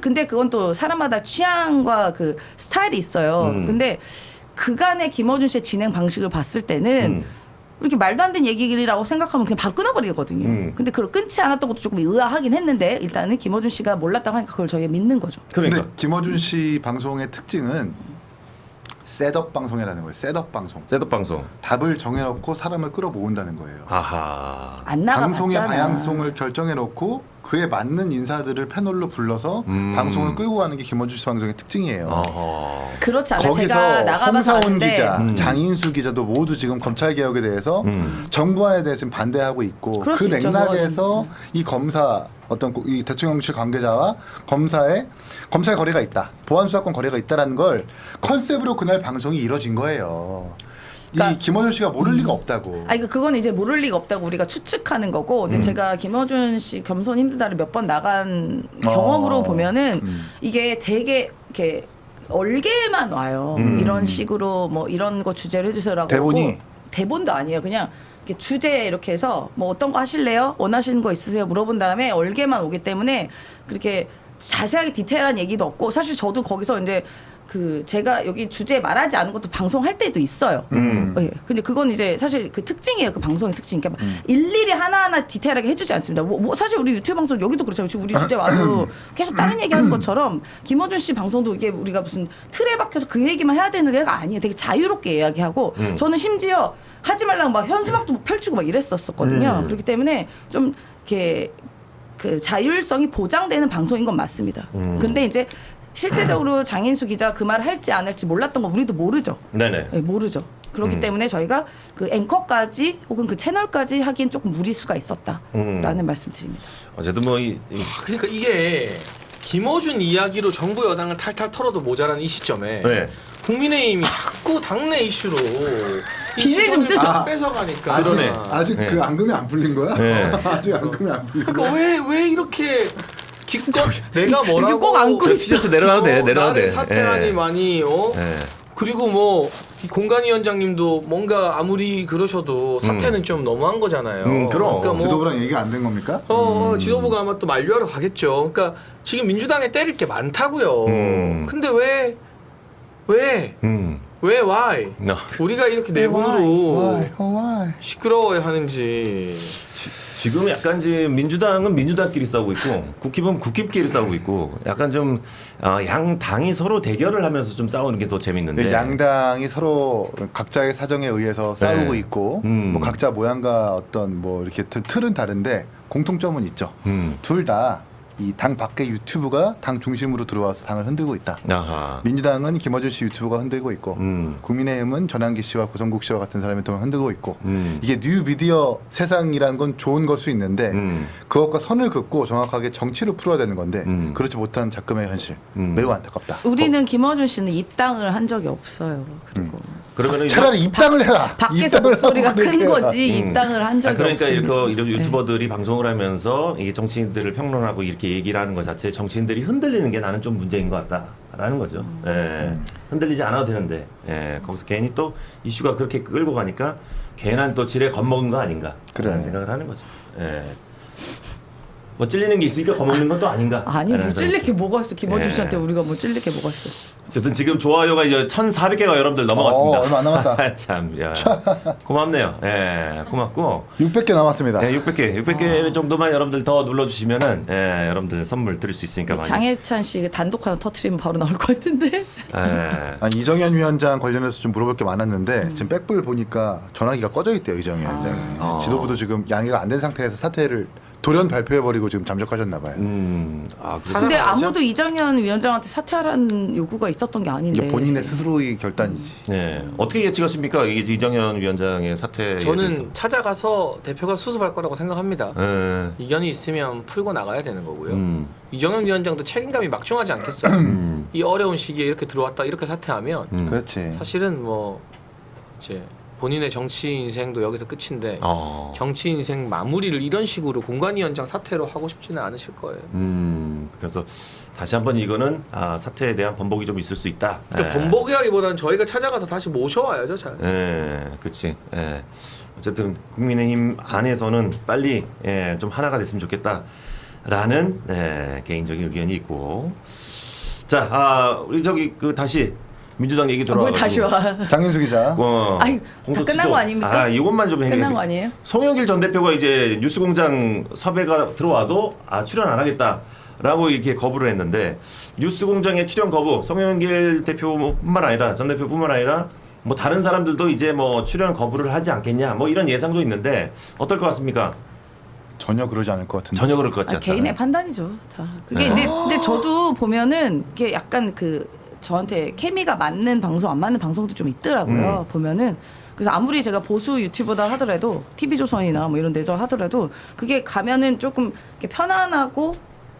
근데 그건 또 사람마다 취향과 그 스타일이 있어요. 근데 그간의 김어준 씨의 진행 방식을 봤을 때는 이렇게 말도 안 되는 얘기라고 생각하면 그냥 바로 끊어버리거든요. 근데 그걸 끊지 않았던 것도 조금 의아하긴 했는데 일단은 김어준 씨가 몰랐다고 하니까 그걸 저희가 믿는 거죠. 그러니까. 근데 김어준 씨 방송의 특징은 셋업 방송이라는 거예요. 셋업 방송. 셋업 방송. 답을 정해놓고 사람을 끌어모은다는 거예요. 아하. 안 나가봤잖아. 방송의 방향성을 결정해놓고 그에 맞는 인사들을 패널로 불러서 방송을 끌고 가는 게 김어준 씨 방송의 특징이에요. 어허. 그렇지 않아요. 거기서 제가 나가봐서 홍사훈 아는데 기자, 장인수 기자도 모두 지금 검찰 개혁에 대해서 정부안에 대해서 지금 반대하고 있고 그럴 그 수 있죠, 맥락에서 이 검사 이 대통령실 관계자와 검사의 거래가 있다, 보안 수사권 거래가 있다라는 걸 컨셉으로 그날 방송이 이뤄진 거예요. 그러니까 이 김어준 씨가 모를 리가 없다고. 그건 이제 모를 리가 없다고 우리가 추측하는 거고, 근데 제가 김어준 씨 겸손 힘들다를 몇 번 나간 경험으로 보면은 이게 되게 이렇게 얼개만 와요. 이런 식으로 뭐 이런 거 주제를 해주세요라고. 대본이? 대본도 아니에요. 그냥 이렇게 주제 이렇게 해서 뭐 어떤 거 하실래요? 원하시는 거 있으세요? 물어본 다음에 얼개만 오기 때문에 그렇게 자세하게 디테일한 얘기도 없고, 사실 저도 거기서 이제 제가 여기 주제 말하지 않은 것도 방송할 때도 있어요. 예. 근데 그건 이제 사실 그 특징이에요. 그 방송의 특징. 그러니까 일일이 하나하나 디테일하게 해주지 않습니다. 뭐 사실 우리 유튜브 방송 여기도 그렇잖아요. 지금 우리 주제 와도 계속 다른 얘기하는 것처럼 김어준 씨 방송도 이게 우리가 무슨 틀에 박혀서 그 얘기만 해야 되는 데가 아니에요. 되게 자유롭게 이야기하고 저는 심지어 하지 말라고 막 현수막도 막 펼치고 막 이랬었거든요. 그렇기 때문에 좀 이렇게 그 자율성이 보장되는 방송인 건 맞습니다. 근데 이제 실제적으로 장인수 기자가 그 말을 할지 안 할지 몰랐던 거 우리도 모르죠. 네네. 네, 모르죠. 그렇기 때문에 저희가 그 앵커까지 혹은 그 채널까지 하기엔 조금 무리수가 있었다라는 말씀드립니다. 어쨌든 뭐 그러니까 이게 김어준 이야기로 정부 여당을 탈탈 털어도 모자란 이 시점에 네. 국민의힘이 자꾸 당내 이슈로 이 비밀 좀 시선을 뜯어. 다 뺏어가니까. 그러네. 아직 네. 그 앙금이 안 풀린 거야? 네. 아직 앙금이 안 풀린 거야? 그러니까 왜 이렇게 기껏 내가 뭐라고 이렇게 꼭 안고 있어. 티셔츠 내려가도 돼. 내려가도 돼. 나를 사퇴하니 예. 많이 예. 그리고 뭐 이 공관위원장님도 뭔가 아무리 그러셔도 사퇴는 좀 너무한 거잖아요. 그럼. 그러니까 뭐 지도부랑 얘기가 안 된 겁니까? 지도부가 아마 또 만류하러 가겠죠. 그러니까 지금 민주당에 때릴 게 많다고요. 근데 왜 why? No. 우리가 이렇게 내분으로 why? 시끄러워야 하는지. 지금 약간 지금 민주당은 민주당끼리 싸우고 있고 국힘은 국힘끼리 싸우고 있고 약간 좀 양 당이 서로 대결을 하면서 좀 싸우는 게 더 재밌는데. 네, 양당이 서로 각자의 사정에 의해서 싸우고 네. 있고 뭐 각자 모양과 어떤 뭐 이렇게 틀은 다른데 공통점은 있죠. 둘 다 이 당 밖의 유튜브가 당 중심으로 들어와서 당을 흔들고 있다. 아하. 민주당은 김어준 씨 유튜브가 흔들고 있고 국민의힘은 전환기 씨와 고성국 씨와 같은 사람이 또 흔들고 있고 이게 뉴 미디어 세상이라는 건 좋은 걸 수 있는데 그것과 선을 긋고 정확하게 정치를 풀어야 되는 건데 그렇지 못한 작금의 현실 매우 안타깝다. 우리는 김어준 씨는 입당을 한 적이 없어요. 그리고 그러면은 차라리 입당을 해라. 밖에서 입당을 목소리가 하고 큰 그렇게 해라. 거지 입당을 한 적이 그러니까 없습니다. 이렇게 유튜버들이 방송을 하면서 이 정치인들을 평론하고 이렇게 얘기를 하는 것 자체에 정치인들이 흔들리는 게 나는 좀 문제인 것 같다라는 거죠. 예. 흔들리지 않아도 되는데 거기서 괜히 또 이슈가 그렇게 끌고 가니까 괜한 또 지레 겁먹은 거 아닌가 그런 생각을 하는 거죠. 예. 뭐 찔리는 게 있으니까 겁먹는 건 또 아닌가. 아니 뭐 찔릴 게 뭐가 있어. 김어준 씨한테 우리가 뭐 찔릴 게 뭐가 있어. 어쨌든 지금 좋아요가 이제 1,400개가 여러분들 넘어갔습니다. 얼마 안 남았다. 참, 야. 고맙네요. 예, 고맙고. 600개 남았습니다. 예, 600개 정도만 여러분들 더 눌러주시면은 여러분들 선물 드릴 수 있으니까 많이. 장해찬 씨 단독 하나 터트리면 바로 나올 것 같은데. 예. 아니, 이정현 위원장 관련해서 좀 물어볼 게 많았는데 지금 백불 보니까 전화기가 꺼져 있대요, 이정현 위원장이. 지도부도 지금 양해가 안 된 상태에서 사퇴를 돌연 발표해버리고 지금 잠적하셨나 봐요. 근데 아무도 이정현 위원장한테 사퇴하라는 요구가 있었던 게 아닌데. 이게 본인의 스스로의 결단이지. 네. 어떻게 예측하십니까? 이게 이정현 위원장의 사퇴에 저는 대해서? 찾아가서 대표가 수습할 거라고 생각합니다. 예. 이견이 있으면 풀고 나가야 되는 거고요. 이정현 위원장도 책임감이 막중하지 않겠어요. 이 어려운 시기에 이렇게 들어왔다 이렇게 사퇴하면 그렇지. 사실은 뭐 이제 본인의 정치 인생도 여기서 끝인데 정치 인생 마무리를 이런 식으로 공관위원장 사퇴로 하고 싶지는 않으실 거예요. 그래서 다시 한번 이거는 사퇴에 대한 번복이 좀 있을 수 있다. 그러니까 번복이라기보다는 저희가 찾아가서 다시 모셔와야죠, 잘. 그렇지. 어쨌든 국민의힘 안에서는 빨리 좀 하나가 됐으면 좋겠다라는 개인적인 의견이 있고. 자, 우리 저기 다시 민주당 얘기 뭘 들어와가지고. 다시 와. 장윤수 기자. 아니, 다 끝난 거 아닙니까? 이것만 좀 끝난 거 아니에요? 송영길 전 대표가 이제 뉴스공장 섭외가 들어와도 출연 안 하겠다라고 이렇게 거부를 했는데 뉴스공장의 출연 거부, 송영길 대표뿐만 아니라 전 대표뿐만 아니라 뭐 다른 사람들도 이제 뭐 출연 거부를 하지 않겠냐, 뭐 이런 예상도 있는데 어떨 것 같습니까? 전혀 그러지 않을 것 같은데. 전혀 그럴 것 같지 않다. 개인의 판단이죠. 다. 그게 근데 저도 보면은 이게 약간 저한테 케미가 맞는 방송 안 맞는 방송도 좀 있더라고요. 보면은 그래서 아무리 제가 보수 유튜버다 하더라도 TV조선이나 뭐 이런 데서 하더라도 그게 가면은 조금 이렇게 편안하고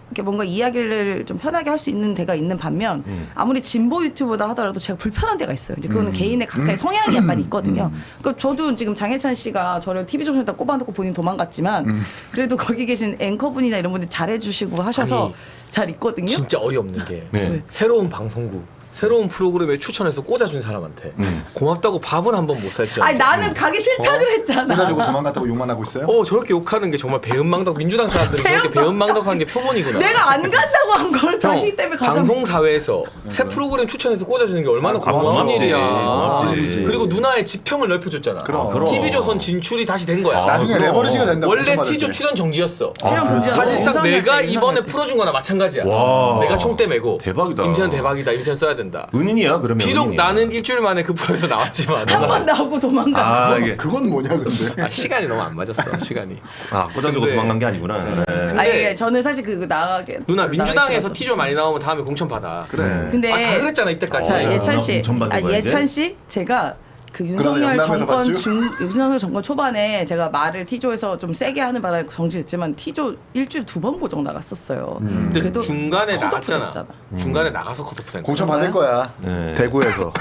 이렇게 뭔가 이야기를 좀 편하게 할 수 있는 데가 있는 반면 아무리 진보 유튜버다 하더라도 제가 불편한 데가 있어요. 이제 그거는 개인의 각자의 성향이 약간 있거든요. 그러니까 저도 지금 장해찬 씨가 저를 TV조선에다 꼽아놓고 본인 도망갔지만 그래도 거기 계신 앵커분이나 이런 분들이 잘해주시고 하셔서 아니, 잘 있거든요. 진짜 어이없는 게 네. 새로운 방송국 새로운 프로그램에 추천해서 꽂아준 사람한테 고맙다고 밥은 한 번 못 살지. 아니 나는 가기 싫다 그랬잖아. 꽂아주고 도망갔다고 욕만 하고 있어요? 저렇게 욕하는 게 정말 배은망덕 민주당 사람들이 저렇게 배은망덕한 게 표본이구나. 내가 안 간다고 한 걸 자기 때문에 가자. 방송 사회에서 새 프로그램 추천해서 꽂아주는 게 얼마나 고마운 일이야. 고맙지. 그리고 누나의 지평을 넓혀줬잖아. 그럼. TV조선 진출이 다시 된 거야. 나중에 그럼. 레버리지가 된다고. 원래 걱정받을 T조 때. 출연 정지였어. 출연 금지였어. 사실상 인선이할 내가 때, 이번에 인선이할 때. 풀어준 거나 마찬가지야. 와. 내가 총대 메고 대박이다. 임세는 대박이다. 임세는 써야 된다. 된다. 은인이야 그러면. 비록 은인이야. 나는 일주일 만에 그 프로에서 나왔지만 한 번 나오고 도망갔어. 아 이게 그건 뭐냐 근데. 시간이 너무 안 맞았어. 시간이. 꽂아주고 근데- 도망간 게 아니구나. 네. 아니 저는 사실 그 나가게 누나 민주당에서 나가기 티조 많이 나오면 다음에 공천 받아. 그래. 근데 다 그랬잖아 이때까지. 자 예찬 씨, 공천 받는 거야, 이제? 예찬 씨 제가 그 그러다 윤석열 영남에서 정권 봤죠? 윤석열 정권 초반에 제가 말을 티조에서 좀 세게 하는 바람에 정지했지만 티조 일주일 2번 고정 나갔었어요. 근데 그래도 중간에 컷오프 나갔잖아. 됐잖아. 중간에 나가서 컷오프 된 거야. 공천 받을 거야. 네. 대구에서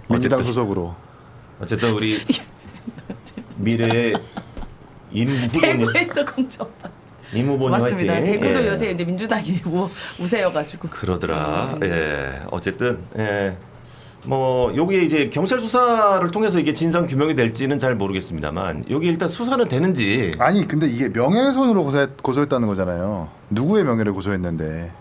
민주당 소속으로. 어쨌든 우리 미래 임 후보님 대구에서 공천. 임 후보님 맞습니다. 화이팅. 대구도 예. 요새 이제 민주당이 우세여가지고. 그러더라. 예. 어쨌든 예. 뭐 여기에 이제 경찰 수사를 통해서 이게 진상 규명이 될지는 잘 모르겠습니다만 여기 일단 수사는 되는지. 아니 근데 이게 명예훼손으로 고소했다는 거잖아요. 누구의 명예를 고소했는데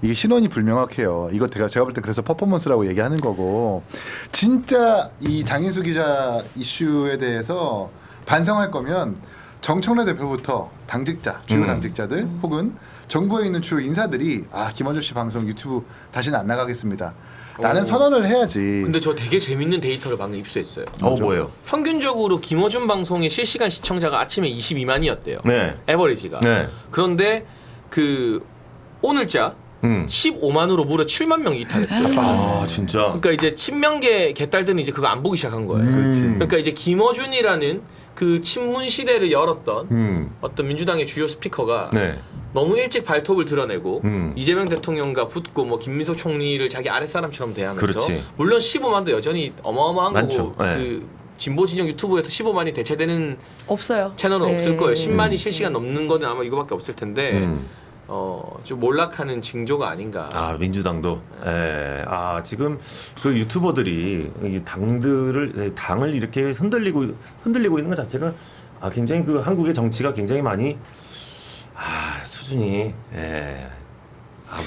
이게 신원이 불명확해요. 이거 제가 볼 때 그래서 퍼포먼스라고 얘기하는 거고 진짜 이 장인수 기자 이슈에 대해서 반성할 거면 정청래 대표부터 당직자, 주요 당직자들 혹은 정부에 있는 주요 인사들이 김원준 씨 방송 유튜브 다시는 안 나가겠습니다. 라는 선언을 해야지. 근데 저 되게 재밌는 데이터를 방금 입수했어요. 뭐예요? 평균적으로 김어준 방송의 실시간 시청자가 아침에 22만이었대요. 네. 에버리지가. 네. 그런데 그 오늘자 15만으로 무려 7만 명이 이탈했대요. 아 진짜. 그러니까 이제 친명계 개딸들은 이제 그거 안 보기 시작한 거예요. 그러니까 이제 김어준이라는 그 친문 시대를 열었던 어떤 민주당의 주요 스피커가 네. 너무 일찍 발톱을 드러내고 이재명 대통령과 붙고 뭐 김민석 총리를 자기 아랫사람처럼 대하면서 그렇지. 물론 15만도 여전히 어마어마한 많죠. 거고 네. 그 진보 진영 유튜브에서 15만이 대체되는 없어요. 채널은 네. 없을 거예요. 10만이 실시간 넘는 거는 아마 이거밖에 없을 텐데 좀 몰락하는 징조가 아닌가. 민주당도. 예. 지금 그 유튜버들이 이 당을 이렇게 흔들리고 있는 것 자체가 굉장히 그 한국의 정치가 굉장히 많이 수준이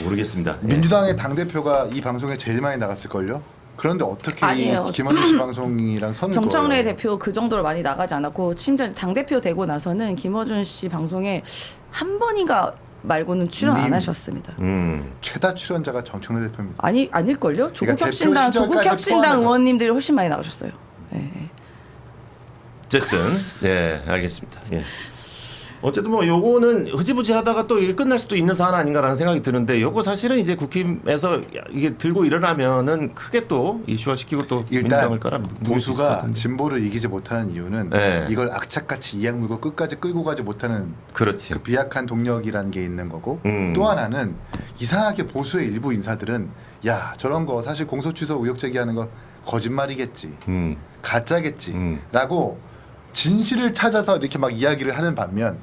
모르겠습니다. 예. 민주당의 당 대표가 이 방송에 제일 많이 나갔을 걸요. 그런데 어떻게 아니에요. 김원준 씨 방송이랑 선을 정청래 그어요? 대표 그 정도로 많이 나가지 않았고 심지어 당 대표 되고 나서는 김어준 씨 방송에 한 번인가 말고는 출연 안 님. 하셨습니다. 최다 출연자가 정청래 대표입니다. 아닐걸요? 그러니까 조국혁신당 대표 시절까지 조국혁신당 포함해서. 의원님들이 훨씬 많이 나오셨어요. 네. 어쨌든 알겠습니다. 예. 어쨌든 뭐 요거는 흐지부지 하다가 또 이게 끝날 수도 있는 사안 아닌가라는 생각이 드는데 요거 사실은 이제 국힘에서 이게 들고 일어나면은 크게 또 이슈화시키고 또 민주당을 깔아 보수가 진보를 이기지 못하는 이유는 네. 이걸 악착같이 이악 물고 끝까지 끌고 가지 못하는 그렇지. 그 비약한 동력이라는 게 있는 거고 음. 또 하나는 이상하게 보수의 일부 인사들은 야 저런 거 사실 공소 취소 의혹 제기하는 거 거짓말이겠지 가짜겠지 라고 진실을 찾아서 이렇게 막 이야기를 하는 반면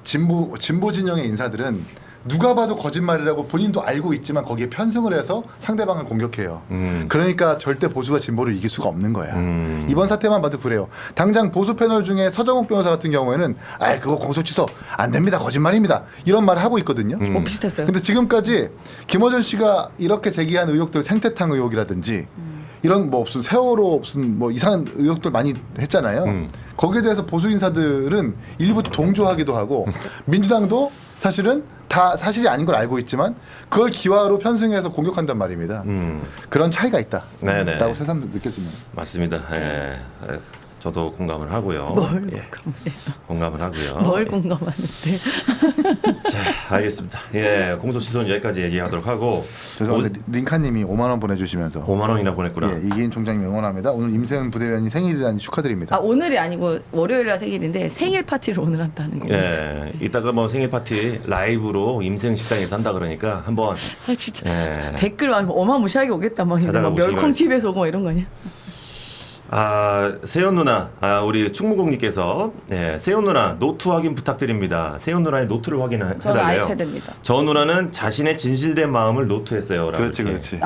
진보 진영의 인사들은 누가 봐도 거짓말이라고 본인도 알고 있지만 거기에 편승을 해서 상대방을 공격해요. 그러니까 절대 보수가 진보를 이길 수가 없는 거야. 이번 사태만 봐도 그래요. 당장 보수 패널 중에 서정욱 변호사 같은 경우에는 그거 공소 취소 안 됩니다. 거짓말입니다. 이런 말을 하고 있거든요. 비슷했어요. 근데 지금까지 김어준 씨가 이렇게 제기한 의혹들 생태탕 의혹이라든지 이런 뭐 무슨 세월호 무슨 뭐 이상한 의혹들 많이 했잖아요. 거기에 대해서 보수 인사들은 일부 동조하기도 하고 민주당도 사실은 다 사실이 아닌 걸 알고 있지만 그걸 기화로 편승해서 공격한단 말입니다. 그런 차이가 있다라고 새삼 느껴집니다. 맞습니다. 예. 저도 공감을 하고요. 뭘 공감을 하고요. 뭘 공감하는데? 자, 알겠습니다. 공소 취소는 여기까지 얘기하도록 하고. 죄송합니다. 링카님이 5만 원 보내주시면서 5만 원이나 보냈구나. 이기인 총장님 응원합니다. 오늘 임세은 부대변인 생일이라니 축하드립니다. 오늘이 아니고 월요일날 생일인데 생일 파티를 오늘 한다는 겁니다. 이따가 뭐 생일 파티 라이브로 임생 식당에서 한다 그러니까 한번. 진짜 댓글 막 어마무시하게 오겠다 막 이제 막 멸콩 TV에서 오고 막 이런 거 아니야? 세연 누나, 우리 충무공님께서 세연 누나 노트 확인 부탁드립니다. 세연 누나의 노트를 확인해달래요. 저는 아이패드입니다. 저 누나는 자신의 진실된 마음을 노트했어요. 그렇지.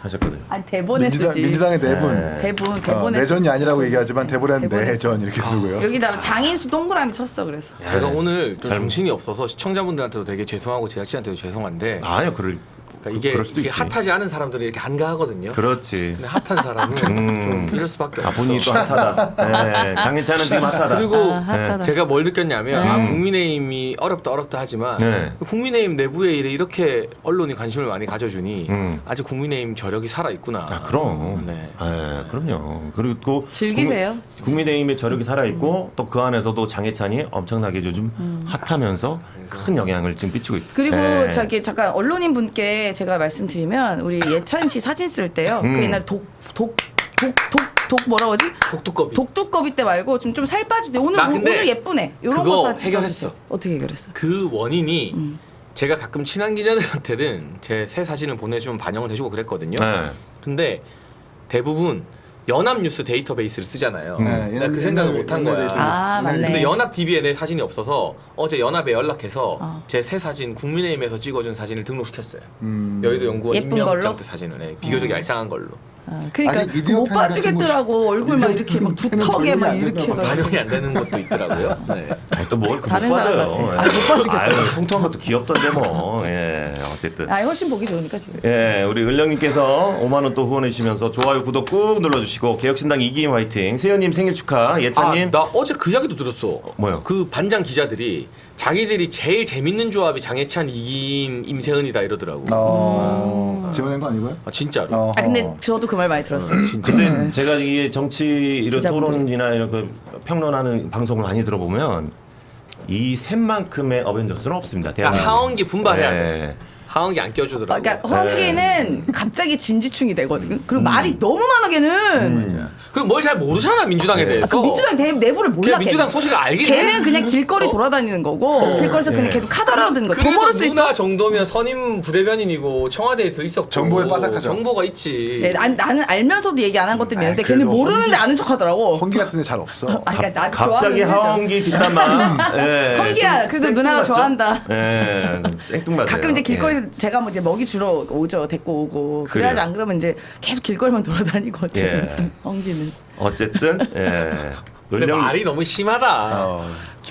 하셨거든요. 대본에 쓰지. 민주당의 내분. 대본에 내전이 쓰지. 아니라고 얘기하지만 대본에는 내전 이렇게 쓰고요. 여기다 장인수 동그라미 쳤어 그래서. 제가 오늘 좀 정신이 없어서 시청자분들한테도 되게 죄송하고 제작진한테도 죄송한데 아니요, 그럴 그러니까 이게, 그럴 수도 이게 있지. 핫하지 않은 사람들이 이렇게 안가하거든요. 그렇지. 근데 핫한 사람은 좀 이럴 수밖에 없어. 본인이 또 핫하다. 네, 장해찬은 지금 핫하다. 그리고 핫하다. 제가 뭘 느꼈냐면 국민의힘이 어렵다 하지만 네. 국민의힘 내부의 일에 이렇게 언론이 관심을 많이 가져주니 아직 국민의힘 저력이 살아 있구나. 그럼. 네. 그럼요. 그리고 또 즐기세요. 국민의힘의 저력이 살아 있고 또 그 안에서도 장해찬이 엄청나게 요즘 핫하면서 큰 영향을 지금 끼치고 있고. 그리고 네. 저기 잠깐 언론인 분께 제가 말씀드리면 우리 예찬 씨 사진 쓸 때요. 그 옛날 독 뭐라 그러지? 독두꺼비. 독두꺼비 때 말고 좀 살 빠지대. 오늘 나 근데 오늘 예쁘네. 요런 그거 거 사진 해결했어. 찍어주세요. 어떻게 해결했어? 그 원인이 제가 가끔 친한 기자들한테는 제 새 사진을 보내주면 반영을 해주고 그랬거든요. 네. 근데 대부분 연합뉴스 데이터베이스를 쓰잖아요. 네, 내가 그 생각을 못 한 거야. 아, 맞네. 근데 연합 TV에 내 사진이 없어서 어제 연합에 연락해서 제 새 사진 국민의힘에서 찍어준 사진을 등록시켰어요. 여의도 연구원 예쁜 임명장 걸로? 때 사진을 비교적 얄쌍한 걸로. 그러니까 아직 미디어 못 패널에 봐주겠더라고. 얼굴 막 이렇게 막 두턱에 막 이렇게 해가지고. 반영이 안 되는 것도 있더라고요. 네. 또뭘 다른 사람 같아. 못 봐주겠다. 아유, 통통한 것도 귀엽던데 뭐. 예, 어쨌든. 훨씬 보기 좋으니까 지금. 예, 우리 을령님께서 5만 원 또 후원해 주시면서 좋아요, 구독 꾹 눌러주시고 개혁신당 이기임 화이팅. 세연님 생일 축하. 예찬님. 나 어제 그 이야기도 들었어. 뭐요? 그 반장 기자들이 자기들이 제일 재밌는 조합이 장해찬, 이기임, 임세은이다 이러더라고. 지원한 거 아니고요? 아, 진짜로. 근데 저도 그 말 많이 들었어요. 근데 제가 이게 정치 이런 기자분들. 토론이나 이런 그 평론하는 방송을 많이 들어보면 이 셋만큼의 어벤져스는 없습니다. 야, 대한민국에. 하원기 분발해야 돼. 예. 하원기 안 껴주더라고. 그러니까 허기는 갑자기 진지충이 되거든. 그리고 말이 너무 많아 걔는. 그리고 뭘 잘 모르잖아 민주당에 대해서. 그 민주당 내부를 몰라. 그냥 민주당 걔는. 소식을 알긴 해. 걔는 그냥 길거리 돌아다니는 거고 길거리에서 그냥 계속 카더라드는 거. 더 그래도 모를 수 있어. 누나 정도면 선임 부대변인이고 청와대에서 있었고 정보에 빠삭하죠. 정보가 있지. 네, 나는 알면서도 얘기 안 한 것들이 있는데 그래도 걔는 모르는데 아는 척하더라고. 헌기 같은 데 잘 없어. 그러니까 나 갑자기 좋아하는 하원기 뒷담화. 예. 헌기야. 그래도 누나가 생뚱맞죠? 좋아한다. 예. 생뚱맞아요. 가끔 이제 길거리에서 예. 제가 뭐 이제 먹이 주러 오죠. 데리고 오고. 그래야지 그래요. 안 그러면 이제 계속 길거리만 돌아다니거든. 예. 헌기는. 어쨌든 예. 근데 을령 말이 너무 심하다.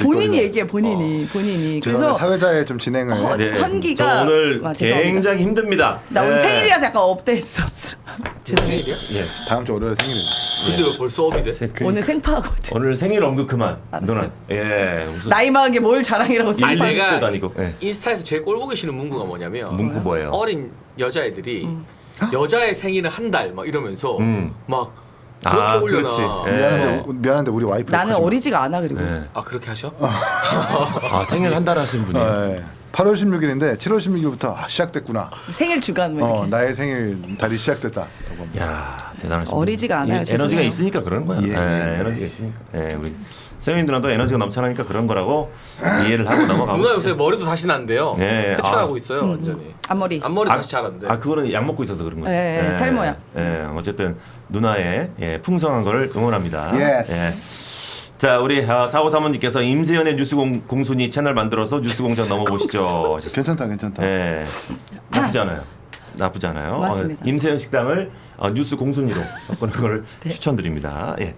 본인이 얘기해 본인이. 그래서 그래서 사회자의 좀 진행을 네. 헌기가- 저 오늘 아, 죄송합니다. 굉장히 힘듭니다. 나 오늘 예. 생일이라서 약간 업돼있었어. 죄송해요. 생일이야? 예. 다음 주 월요일 생일입니다. 근데 왜 벌써 업이 돼? 오늘 생파하거든. 오늘 생일 언급 그만. 알았어요. 누나. 예. 무슨 나이 많은 게 뭘 자랑이라고 아니, 생각해. 내가 80대도 아니고. 예. 인스타에서 제일 꼴 보기 싫은 문구가 뭐냐면 문구 뭐예요? 어린 여자애들이 여자의 생일은 한 달 막 이러면서 막 그렇게 아, 올려놔. 그렇지. 예. 미안한데 우리 와이프 나는 어리지가 않아 그리고. 예. 아 그렇게 하셔? 아, 생일 한 달 하신 분이에요. 8월 16일인데 7월 16일부터 시작됐구나. 생일 주간 뭐 이렇게. 나의 생일 달이 시작됐다. 야, 대단하십니다. 어리지가 않아요, 에너지가 죄송해요. 있으니까 그런 거야. 예. 예, 에너지가 있으니까. 예, 우리 세민 누나도 에너지가 넘쳐나니까 그런 거라고 이해를 하고 넘어가고. 누나 요새 머리도 다시 난대요. 예, 회춘하고 아. 있어요 완전히. 앞머리. 앞머리 다시 자란대. 아, 그거는 약 먹고 있어서 그런 거죠. 예, 탈모야. 예, 어쨌든 누나의 풍성한 걸 응원합니다. Yes. 예. 자, 우리 4535님께서 임세연의 뉴스 공순이 채널 만들어서 뉴스 공장 넘어보시죠. 괜찮다. 예, 나쁘지 않아요. 나쁘지 않아요. 맞습니다. 임세연 식당을 뉴스 공순이로 바꾸는 걸 추천드립니다. 예.